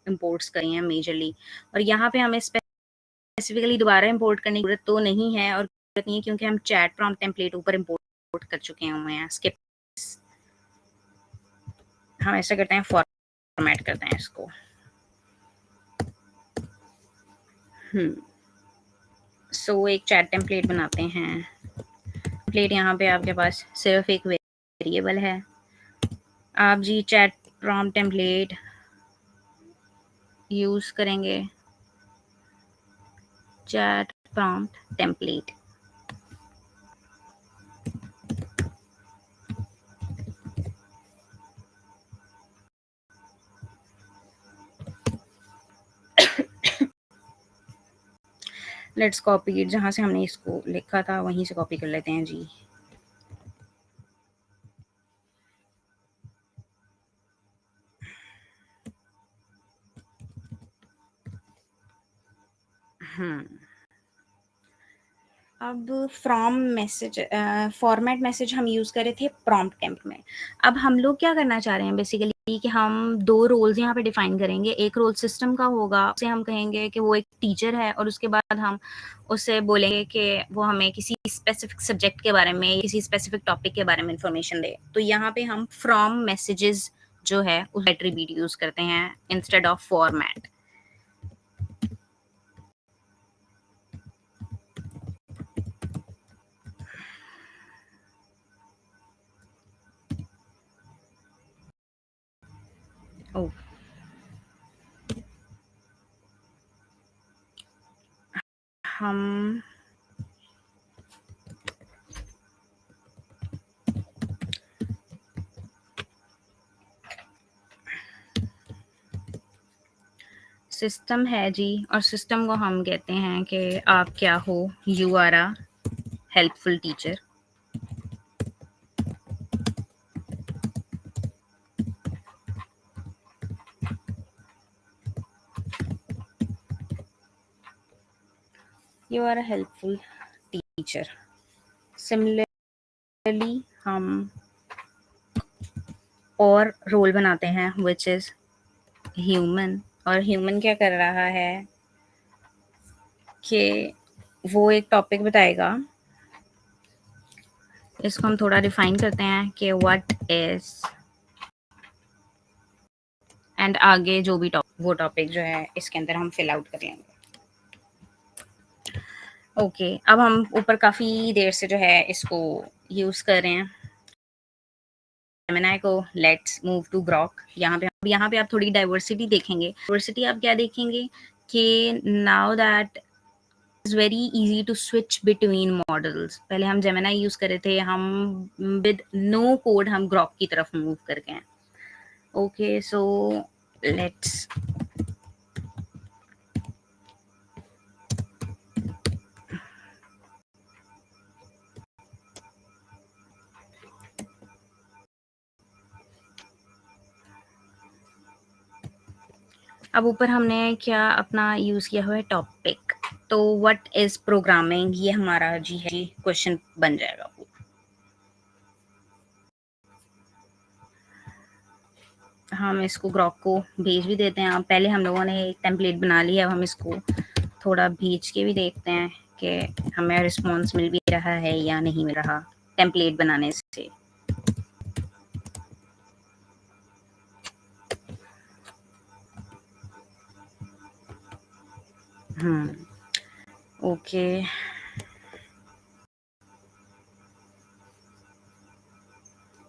इंपोर्ट्स करे हैं मेजरली. और यहाँ पे हमें स्पेसिफिकली दोबारा इंपोर्ट करने की जरूरत तो नहीं है, और जरूरत नहीं है क्योंकि हम चैट प्रॉम्प्ट टेम्पलेट ऊपर इंपोर्ट कर चुके हुए हैं. स्किप. हम ऐसा करते हैं, फॉर्मेट करते हैं इसको. सो एक चैट टेम्पलेट बनाते हैं. टेम्पलेट यहाँ पे आपके पास सिर्फ एक वेरिएबल है. आप जी चैट प्रॉम्प्ट टेम्पलेट यूज करेंगे. Chat prompt template let's copy it. जहाँ से हमने इसको लिखा था वहीं से कॉपी कर लेते हैं जी. अब फ्रॉम मैसेज फॉर्मेट मैसेज हम यूज़ कर रहे थे प्रॉम्प्ट टेम्प में। अब हम लोग क्या करना चाह रहे हैं बेसिकली कि हम 2 रोल्स यहाँ पे डिफाइन करेंगे। एक रोल सिस्टम का होगा, उसे हम कहेंगे कि वो एक टीचर है और उसके बाद हम उससे बोलेंगे कि वो हमें किसी स्पेसिफिक सब्जेक्ट के बारे में, किसी स्पेसिफिक टॉपिक के बारे में इन्फॉर्मेशन दे। तो यहाँ पे हम फ्रॉम मैसेजेस जो है उस एट्रीब्यूट यूज़ करते हैं इंस्टेड ऑफ फॉर्मेट। ओह! हम सिस्टम है जी, और सिस्टम को हम कहते हैं कि आप क्या हो, you are a helpful teacher. You are a helpful teacher. Similarly हम और रोल बनाते हैं विच इज ह्यूमन, और ह्यूमन क्या कर रहा है कि वो एक टॉपिक बताएगा। इसको हम थोड़ा रिफाइन करते हैं कि व्हाट इज, एंड आगे जो भी वो टॉपिक जो है इसके अंदर हम फिल आउट कर लेंगे। ओके, अब हम ऊपर काफ़ी देर से जो है इसको यूज़ कर रहे हैं जेमिनी को। Let's move to Grok. यहाँ पे आप थोड़ी डाइवर्सिटी देखेंगे। डाइवर्सिटी आप क्या देखेंगे कि now that is very easy to switch between models. पहले हम जेमिनी यूज़ कर रहे थे, हम विद नो कोड हम ग्रॉक की तरफ मूव कर गए हैं। ओके, सो लेट्स अब ऊपर हमने क्या अपना यूज़ किया हुआ है टॉपिक। तो व्हाट इज़ प्रोग्रामिंग, ये हमारा जी है क्वेश्चन बन जाएगा। हम इसको ग्रॉक को भेज भी देते हैं। अब पहले हम लोगों ने एक टेम्पलेट बना लिया, अब हम इसको थोड़ा भेज के भी देखते हैं कि हमें रिस्पॉन्स मिल भी रहा है या नहीं मिल रहा टेम्पलेट बनाने से। Okay,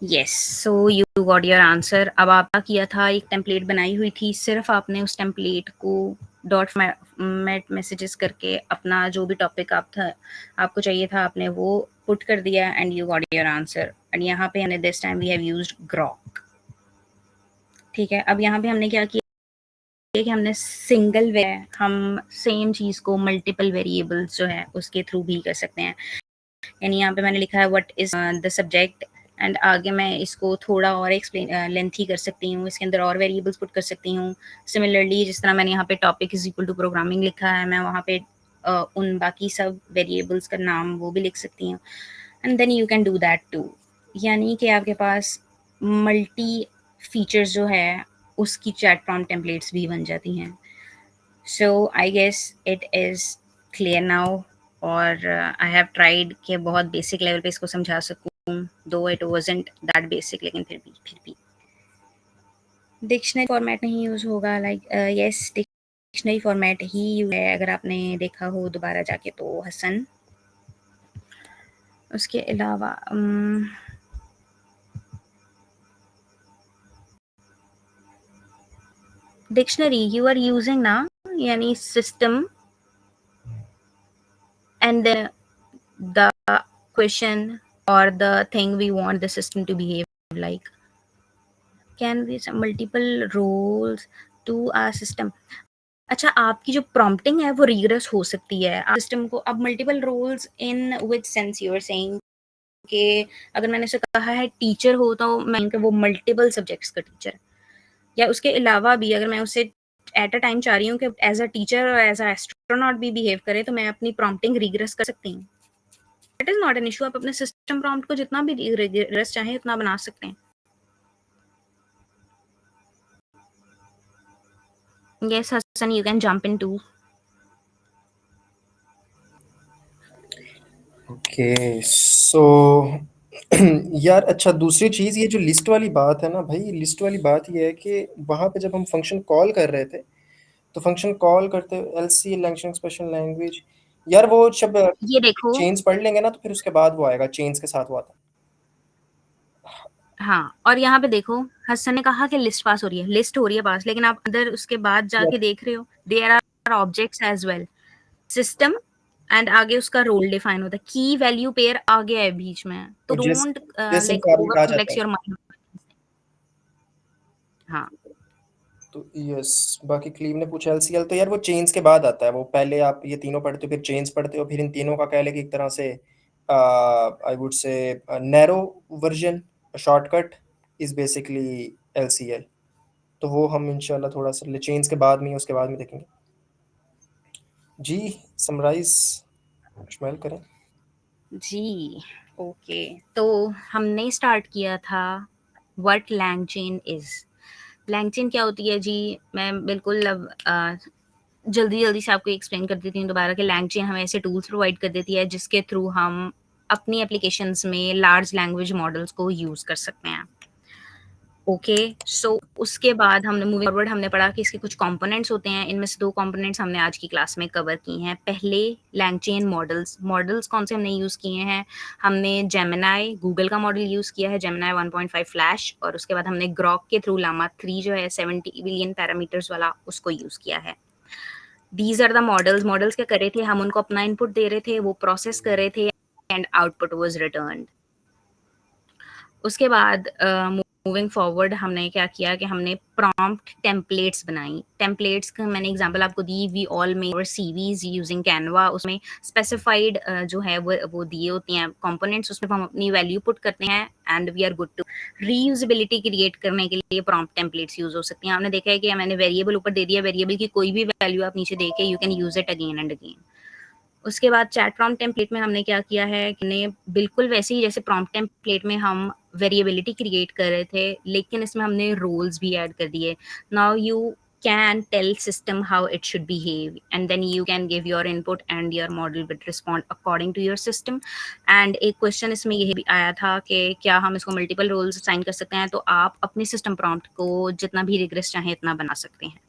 yes, so you got your answer. अब आपका किया था, एक टेम्पलेट बनाई हुई थी, सिर्फ आपने उस template co dot met messages करके अपना जो भी टॉपिक आपको चाहिए था आपने वो पुट कर दिया and you got your answer. And यहाँ पे हमने this time we have used Grok. ठीक है, अब यहाँ पे हमने क्या किया कि हमने सिंगल वे हम सेम चीज़ को मल्टीपल वेरिएबल्स जो है उसके थ्रू भी कर सकते हैं। यानी यहाँ पे मैंने लिखा है what is the subject, and आगे मैं इसको थोड़ा और एक्सप्लेन लेंथी कर सकती हूँ, इसके अंदर और वेरिएबल्स पुट कर सकती हूँ। सिमिलरली जिस तरह मैंने यहाँ पे topic is equal to programming लिखा है, मैं वहाँ पे उन बाकी सब वेरिएबल्स का नाम वो भी लिख सकती हूँ, and then you can do that too. यानी कि आपके पास मल्टी फीचर्स जो है उसकी चैट प्रॉम्प्ट टेम्पलेट्स भी बन जाती हैं। So I guess it is clear now, और आई हैव ट्राइड कि बहुत बेसिक लेवल पे इसको समझा सकूँ, दो इट वाज़न्ट दैट बेसिक, लेकिन फिर भी डिक्शनरी फॉर्मेट नहीं यूज़ होगा। लाइक यस, डिक्शनरी फॉर्मेट ही यूज़ है, अगर आपने देखा हो दोबारा जाके तो हसन। उसके अलावा डिक्शनरी यू आर यूजिंग ना, यानी system and then the question or the thing we want the system to behave like. Can we some multiple roles to our system? अच्छा, आपकी जो प्रॉम्प्टिंग है वो रिगरस हो सकती है सिस्टम को। अब multiple roles in which sense you are saying कि अगर मैंने उसे कहा है टीचर हो तो मैं वो मल्टीपल सब्जेक्ट्स का टीचर, या उसके अलावा भी अगर मैं उसे एट अ टाइम चाह रही हूँ कि एज अ टीचर और एज अ और नॉट भी बिहेव करे तो मैं अपनी प्रॉम्प्टिंग रिग्रेस कर सकती हूँ। It is not an issue, आप अपने सिस्टम प्रॉम्प्ट को जितना भी रिग्रेस चाहे उतना बना सकते हैं। Yes, Hassan, you can jump in too. Okay so यार अच्छा, दूसरी चीज़ ये जो लिस्ट वाली बात है ना भाई, लिस्ट वाली बात ये है कि वहाँ पे जब हम फंक्शन कॉल कर रहे थे, तो फंक्शन कॉल करते एलसी लैंग्वेज स्पेशल लैंग्वेज, यार वो जब ये देखो, चेन्स पढ़ लेंगे ना तो फिर उसके बाद वो आएगा, चेन्स के साथ वो आता है। हाँ, और यहाँ पे देखो हसन ने कहा कि लिस्ट पास हो रही है, लिस्ट हो रही है पास, लेकिन आप अंदर उसके बाद जाके देख रहे हो there are objects as well, system and आगे उसका रोल डिफाइन होता है, की वैल्यू पेयर आ गया है बीच में, तो तो डोंट जैसे लाइक फॉर्मेट ओवर आ जाता कॉम्प्लेक्स है। Your mind. हाँ, तो यस, बाकी क्लीव ने पूछा एलसीएल, तो यार वो चेन्स के बाद आता है, वो पहले आप ये तीनों पढ़ते हो फिर चेन्स पढ़ते हो, फिर इन तीनों का कह ले कि एक तरह से I would say narrow version shortcut is basically LCL. तो वो हम इंशाल्लाह थोड़ा सा चेन्स के बाद में उसके बाद में देखेंगे। जी समराइज शुमाइल करें। जी, ओके, तो हमने स्टार्ट किया था व्हाट लैंगचेन इज। लैंगचेन क्या होती है जी, मैं बिल्कुल अब जल्दी जल्दी से आपको एक्सप्लेन कर देती हूँ दोबारा कि लैंगचेन हमें ऐसे टूल्स प्रोवाइड कर देती है जिसके थ्रू हम अपनी एप्लीकेशंस में लार्ज लैंग्वेज मॉडल्स को यूज़ कर सकते हैं। ओके, सो उसके बाद हमने मूविंग फॉरवर्ड हमने पढ़ा कि इसके कुछ कंपोनेंट्स होते हैं, इनमें से 2 कंपोनेंट्स हमने आज की क्लास में कवर की हैं। पहले लैंगचेन मॉडल्स, मॉडल्स कौन से हमने यूज़ किए हैं, हमने जेमिनी गूगल का मॉडल यूज़ किया है, जेमिनी 1.5 फ्लैश, और उसके बाद हमने ग्रॉक के थ्रू लामा 3 जो है 70 बिलियन पैरामीटर्स वाला उसको यूज़ किया है। These are the models, models क्या कर रहे थे, हम उनको अपना इनपुट दे रहे थे, वो प्रोसेस कर रहे थे एंड आउटपुट वाज रिटर्न्ड। उसके बाद मूविंग फॉरवर्ड हमने क्या किया कि हमने प्रॉम्प्ट टेम्पलेट्स बनाई। टेम्पलेट्स का मैंने एग्जांपल आपको दी, we all make our CVs using Canva, उसमें स्पेसिफाइड जो है वो दिए होती हैं कंपोनेंट्स, उसमें हम अपनी वैल्यू पुट करते हैं and we are good to. Reusability create करने के लिए प्रॉम्प्ट टेम्पलेट्स यूज हो सकती हैं। आपने देखा है कि मैंने वेरिएबल ऊपर दे दिया, वेरिएबल की कोई भी वैल्यू आप नीचे दे के you can use it again and again. उसके बाद चैट प्रॉम्प्ट टेम्पलेट में हमने क्या किया है कि ने बिल्कुल वैसे ही जैसे प्रॉम्प्ट टेम्पलेट में हम वेरिएबिलिटी क्रिएट कर रहे थे, लेकिन इसमें हमने रोल्स भी ऐड कर दिए। Now you can tell system how it should behave, and then you can give your input and your model will respond according to your system। and एक क्वेश्चन इसमें ये भी आया था कि क्या हम इसको मल्टीपल रोल्स असाइन कर सकते हैं, तो आप अपने सिस्टम प्रॉम्प्ट को जितना भी रिग्रेस चाहें इतना बना सकते हैं।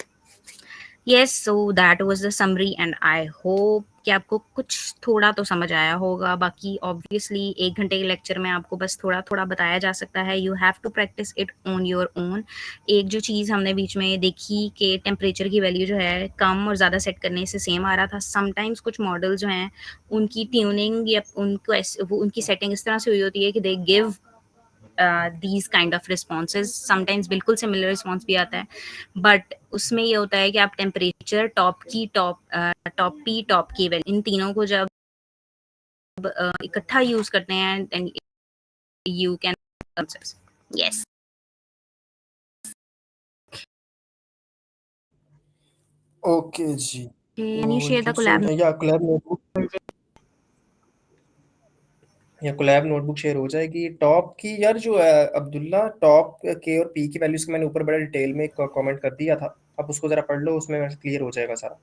Yes, so that was the summary and I hope कि आपको कुछ थोड़ा तो समझ आया होगा। बाकी ऑब्वियसली 1 घंटे के लेक्चर में आपको बस थोड़ा-थोड़ा बताया जा सकता है। You have to practice it on your own. एक जो चीज़ हमने बीच में देखी कि टेम्परेचर की वैल्यू जो है कम और ज़्यादा सेट करने से सेम आ रहा था। समटाइम्स कुछ मॉडल जो हैं उनकी ट्यूनिंग या उनको वो उनकी सेटिंग इस तरह से हुई होती है कि they give these kind of responses, sometimes बिल्कुल सिमिलर रिस्पॉन्स भी आता है, बट उसमें ये होता है कि आप टेम्परेचर टॉप की वैल्यू इन तीनों को जब इकट्ठा यूज करते हैं then you can yes. Okay जी, कैन यू तो I share the think so Colab? या कोलैब नोटबुक, या कोलैब नोटबुक शेयर हो जाएगी टॉप की। यार जो अब्दुल्ला टॉप के और पी की वैल्यूज मैंने ऊपर बड़ा डिटेल में कमेंट कर दिया था, आप उसको जरा पढ़ लो, उसमें क्लियर हो जाएगा सारा।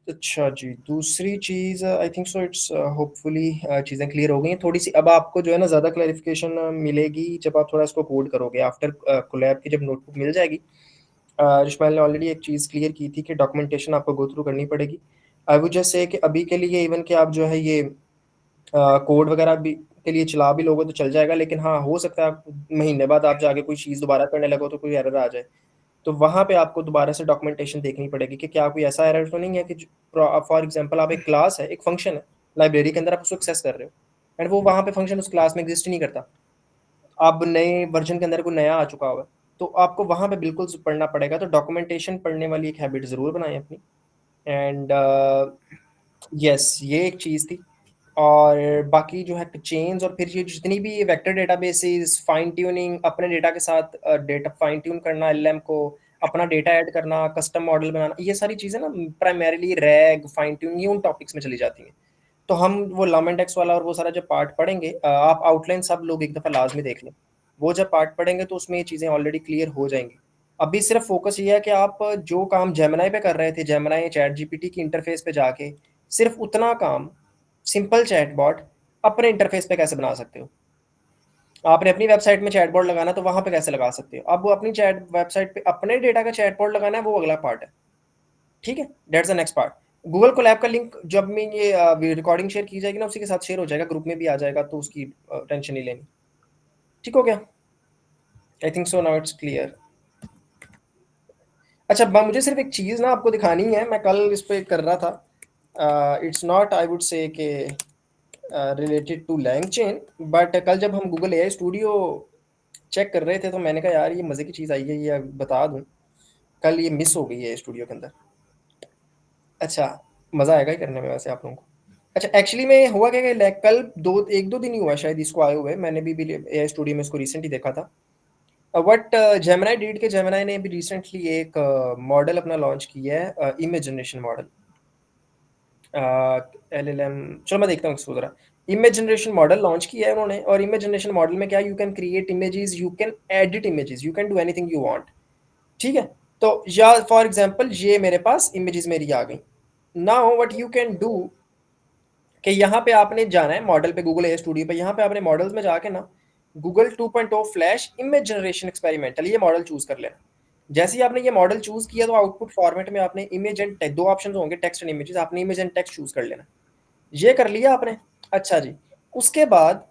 अच्छा जी, दूसरी चीज़ I think so it's hopefully चीज़ें क्लियर हो गई हैं थोड़ी सी। अब आपको जो है ना ज़्यादा क्लैरिफिकेशन मिलेगी जब आप थोड़ा इसको कोड करोगे आफ्टर कोलैब की, जब नोटबुक मिल जाएगी। रिश्माइल ने ऑलरेडी एक चीज़ क्लियर की थी कि डॉक्यूमेंटेशन आपको गो थ्रू करनी पड़ेगी। आई वुड जस्ट से कि अभी के लिए इवन कि आप जो है ये कोड वगैरह भी के लिए चला भी लोगे तो चल जाएगा, लेकिन हाँ हो सकता है आप महीने बाद आप जाके कोई चीज़ दोबारा करने लगो तो कोई एरर आ जाए, तो वहाँ पे आपको दोबारा से डॉक्यूमेंटेशन देखनी पड़ेगी कि क्या कोई ऐसा एरर तो नहीं है कि फॉर एग्जांपल आप एक क्लास है, एक फंक्शन है लाइब्रेरी के अंदर, आप उसको एक्सेस कर रहे हो एंड वो वहाँ पे फंक्शन उस क्लास में एग्जिस्ट ही नहीं करता, अब नए वर्जन के अंदर कोई नया आ चुका हुआ है, तो आपको वहाँ पे बिल्कुल पढ़ना पड़ेगा। तो डॉक्यूमेंटेशन पढ़ने वाली एक हैबिट ज़रूर बनाएं अपनी। एंड यस, ये एक चीज़ थी। और बाकी जो है चेन्स और फिर ये जितनी भी वेक्टर डेटाबेसेस, फाइन ट्यूनिंग अपने डेटा के साथ डेटा फाइन ट्यून करना एलएम को, अपना डेटा ऐड करना, कस्टम मॉडल बनाना, ये सारी चीज़ें ना प्राइमरीली रैग, फाइन ट्यून, ये उन टॉपिक्स में चली जाती हैं। तो हम वो लॉमेंट एक्स वाला और वो सारा जब पार्ट पढ़ेंगे, आप आउटलाइन सब लोग एक दफ़ा लाजमी देख लें। वो जब पार्ट पढ़ेंगे तो उसमें ये चीज़ें ऑलरेडी क्लियर हो जाएंगी। अभी सिर्फ फोकस ये है कि आप जो काम जेमिनी पे कर रहे थे, जेमिनी चैट जीपीटी की इंटरफेस पे जाके सिर्फ उतना काम सिंपल चैटबॉट अपने इंटरफेस पे कैसे बना सकते हो। आपने अपनी वेबसाइट में चैटबॉट लगाना तो वहां पे कैसे लगा सकते हो। अब वो अपनी चैट वेबसाइट पे अपने डेटा का चैटबॉट लगाना है, वो अगला पार्ट है। ठीक है, that's the next part. Google Colab का लिंक जब मैं ये रिकॉर्डिंग शेयर की जाएगी ना, उसी के साथ शेयर हो जाएगा, ग्रुप में भी आ जाएगा, तो उसकी टेंशन नहीं लेनी। ठीक हो गया? आई think so now it's clear. अच्छा, मुझे सिर्फ एक चीज़ ना आपको दिखानी है, मैं कल इस पे कर रहा था। It's not I would say के रिलेटेड टू लैंगचेन, बट कल जब हम गूगल एआई स्टूडियो चेक कर रहे थे तो मैंने कहा यार ये मज़े की चीज़ आई है, ये बता दूं, कल ये मिस हो गई है स्टूडियो के अंदर। अच्छा, मज़ा आएगा ही करने में वैसे आप लोगों को। अच्छा, एक्चुअली में हुआ क्या कि कल एक दो दिन ही हुआ शायद इसको आए हुए, मैंने भी एआई स्टूडियो में इसको रिसेंट ही देखा था। बट जेमिनी डीड के जेमिनी ने भी रिसेंटली एक मॉडल अपना लॉन्च किया है, इमेज जनरेशन मॉडल, एलएलएम। चलो मैं देखता हूँ इसको ज़रा। इमेज जनरेशन मॉडल लॉन्च किया है उन्होंने, और इमेज जनरेशन मॉडल में क्या, you can create images, you can edit images, you can do anything you want. ठीक है, तो या फॉर एग्जांपल ये मेरे पास इमेजेस मेरी आ गई। Now what you can do कि यहाँ पे आपने जाना है मॉडल पे, गूगल एआई स्टूडियो पे, यहाँ पे आपने मॉडल्स में जाके ना Google 2.0 flash image generation experimental ये मॉडल चूज कर लेना। जैसे ही आपने ये मॉडल चूज किया तो आउटपुट फॉर्मेट में आपने इमेज एंड टेक्स्ट, दो ऑप्शन होंगे, टेक्स्ट एंड इमेजेस, आपने इमेज एंड टेक्स्ट चूज कर लेना। ये कर लिया आपने। अच्छा जी, उसके बाद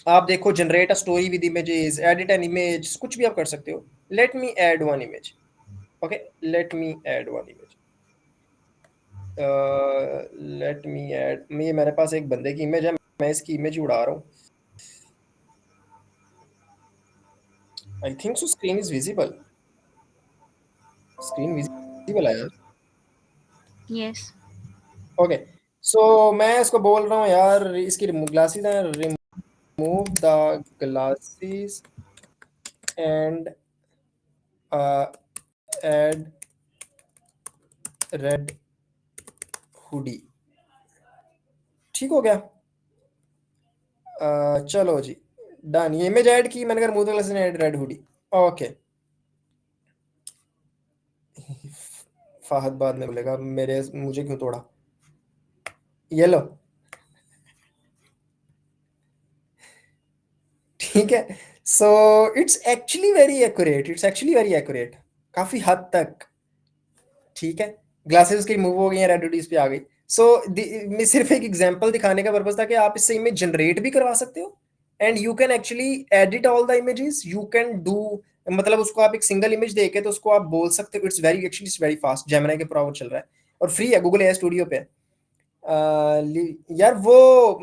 आप देखो generate a story with images, edit an image, कुछ भी आप कर सकते हो। Let me add one image. Okay, let me add one image. Let me add, ये मेरे पास एक बंदे की इमेज है, मैं इसकी इमेज उड़ा रहा हूँ। आई think so screen is visible, screen visible है यार। यस। ओके, सो मैं इसको बोल रहा हूँ यार, इसकी ग्लासेस हैं, remove the glasses and add red hoodie. ठीक हो गया? चलो जी, डन। ये इमेज ऐड की मैंने, अगर remove the glasses and add red hoodie. Okay, Fahad बाद में बोलेगा मेरे, मुझे क्यों तोड़ा। ये लो। ठीक है, so it's actually very accurate, it's actually very accurate काफी हद तक। ठीक है, ग्लासेस उसकी रिमूव हो गई हैं, रेड डीज पे आ गई। सो मैं सिर्फ एक एग्जांपल दिखाने का पर्पस था कि आप इससे इमेज जनरेट भी करवा सकते हो, and you can actually edit all the images, you can do, मतलब उसको आप एक सिंगल इमेज देके तो उसको आप बोल सकते हो। It's very actually it's very fast, Gemini के प्रो चल रहा है और फ्री है, गूगल एआई स्टूडियो पे। यार वो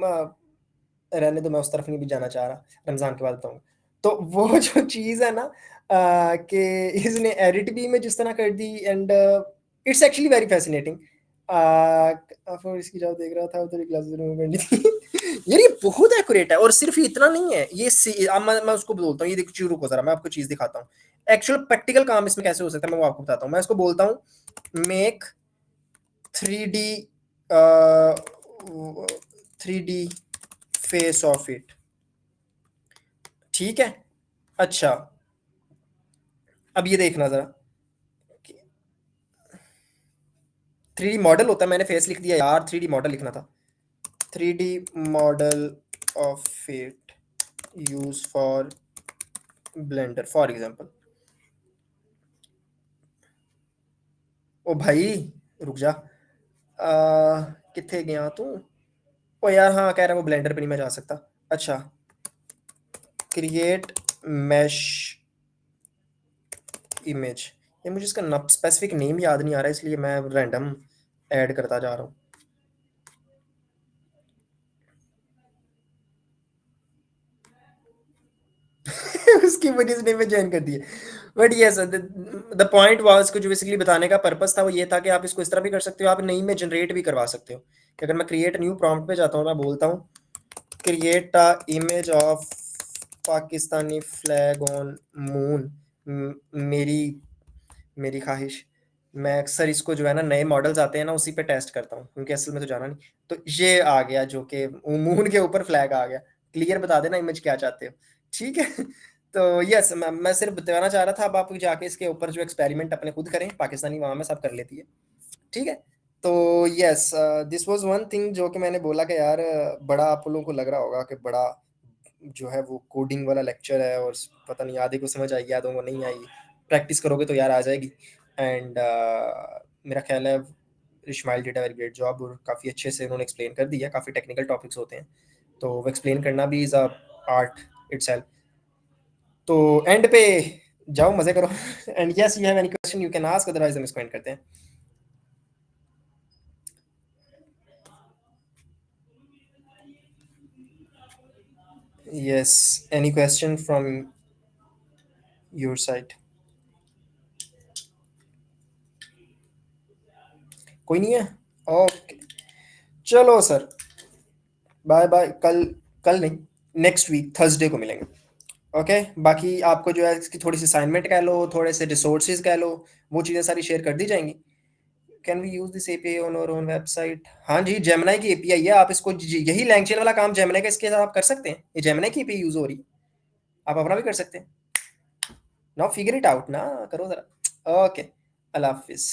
रहने दो, मैं उस तरफ नहीं भी जाना चाह रहा, रमजान के बाद बताऊंगा। तो वो जो चीज़ है ना, कि इसने एडिट भी इमेज इस तरह कर दी, and it's actually very fascinating. फिर इसकी जब देख रहा था उधर क्लासेस रिमूव करनी थी। यार ये बहुत एक्यूरेट है, और सिर्फ इतना नहीं है ये अब मैं उसको बोलता हूँ, ये देखो रुको जरा, मैं आपको चीज़ दिखाता हूँ एक्चुअल प्रैक्टिकल काम इसमें कैसे हो सकता है, मैं वो आपको बताता हूँ। मैं इसको बोलता हूँ make 3D 3D face of it. ठीक है, अच्छा अब ये देखना जरा, 3D मॉडल होता है, मैंने फेस लिख दिया यार, 3D मॉडल लिखना था। 3D model of it use for Blender for example. ओ भाई रुक जा, किथे गया तू? ओ यार हाँ, कह रहा है वो ब्लेंडर पे नहीं मैं जा सकता। अच्छा, क्रिएट मैश इमेज, ये मुझे इसका स्पेसिफिक नेम याद नहीं आ रहा है, इसलिए मैं रैंडम ऐड करता जा रहा हूँ। उसकी वजह से मैं ज्वाइन कर दिए। But yes, the point was को जो बेसिकली बताने का पर्पस था वो ये था कि आप इसको इस तरह भी कर सकते हो, आप नई में जनरेट भी करवा सकते हो। कि अगर मैं क्रिएट न्यू प्रॉम्प्ट पे जाता हूँ, मैं बोलता हूँ create a image of Pakistani flag on moon, मेरी मेरी ख्वाहिश, मैं अक्सर इसको जो है ना नए मॉडल्स आते हैं ना उसी पे टेस्ट करता हूँ, क्योंकि असल में तो जाना नहीं। तो ये आ गया जो कि मून के ऊपर फ्लैग आ गया। क्लियर बता देना इमेज क्या चाहते हो, ठीक है? तो यस, मैं सिर्फ बताना चाह रहा था, अब आप जाके इसके ऊपर जो एक्सपेरिमेंट अपने खुद करें, पाकिस्तानी वहाँ में सब कर लेती है, ठीक है? तो yes, this was one thing जो कि मैंने बोला कि यार बड़ा आप लोगों को लग रहा होगा कि बड़ा जो है वो कोडिंग वाला लेक्चर है और पता नहीं आधे को समझ आएगी, आधों को नहीं आएगी। प्रैक्टिस करोगे तो यार आ जाएगी। एंड मेरा ख्याल है Ismail did a very great job, और काफ़ी अच्छे से उन्होंने एक्सप्लेन कर दिया। काफ़ी टेक्निकल टॉपिक्स होते हैं, तो वो एक्सप्लेन करना भी इज़ अ आर्ट इटसेल्फ। तो एंड पे जाओ, मज़े करो। And yes, you have any question you can ask, otherwise हम इसको एंड करते हैं। Yes, any question from your side? कोई नहीं है? ओके, चलो सर, बाय बाय। कल, कल नहीं, नेक्स्ट वीक थर्सडे को मिलेंगे। ओके, बाकी आपको जो है इसकी थोड़ी सी असाइनमेंट कह लो, थोड़े से रिसोर्सेज कह लो, वो चीज़ें सारी शेयर कर दी जाएंगी। Can we use this API on our own website? हाँ जी, जेमिनी की एपीआई है, आप इसको यही लैंगचेन वाला काम जेमिनी का इसके साथ आप कर सकते हैं। ये जेमिनी की एपीआई यूज हो रही है, आप अपना भी कर सकते हैं। नाउ फिगर इट आउट ना, करो जरा। ओके, अल्लाह हाफिज़।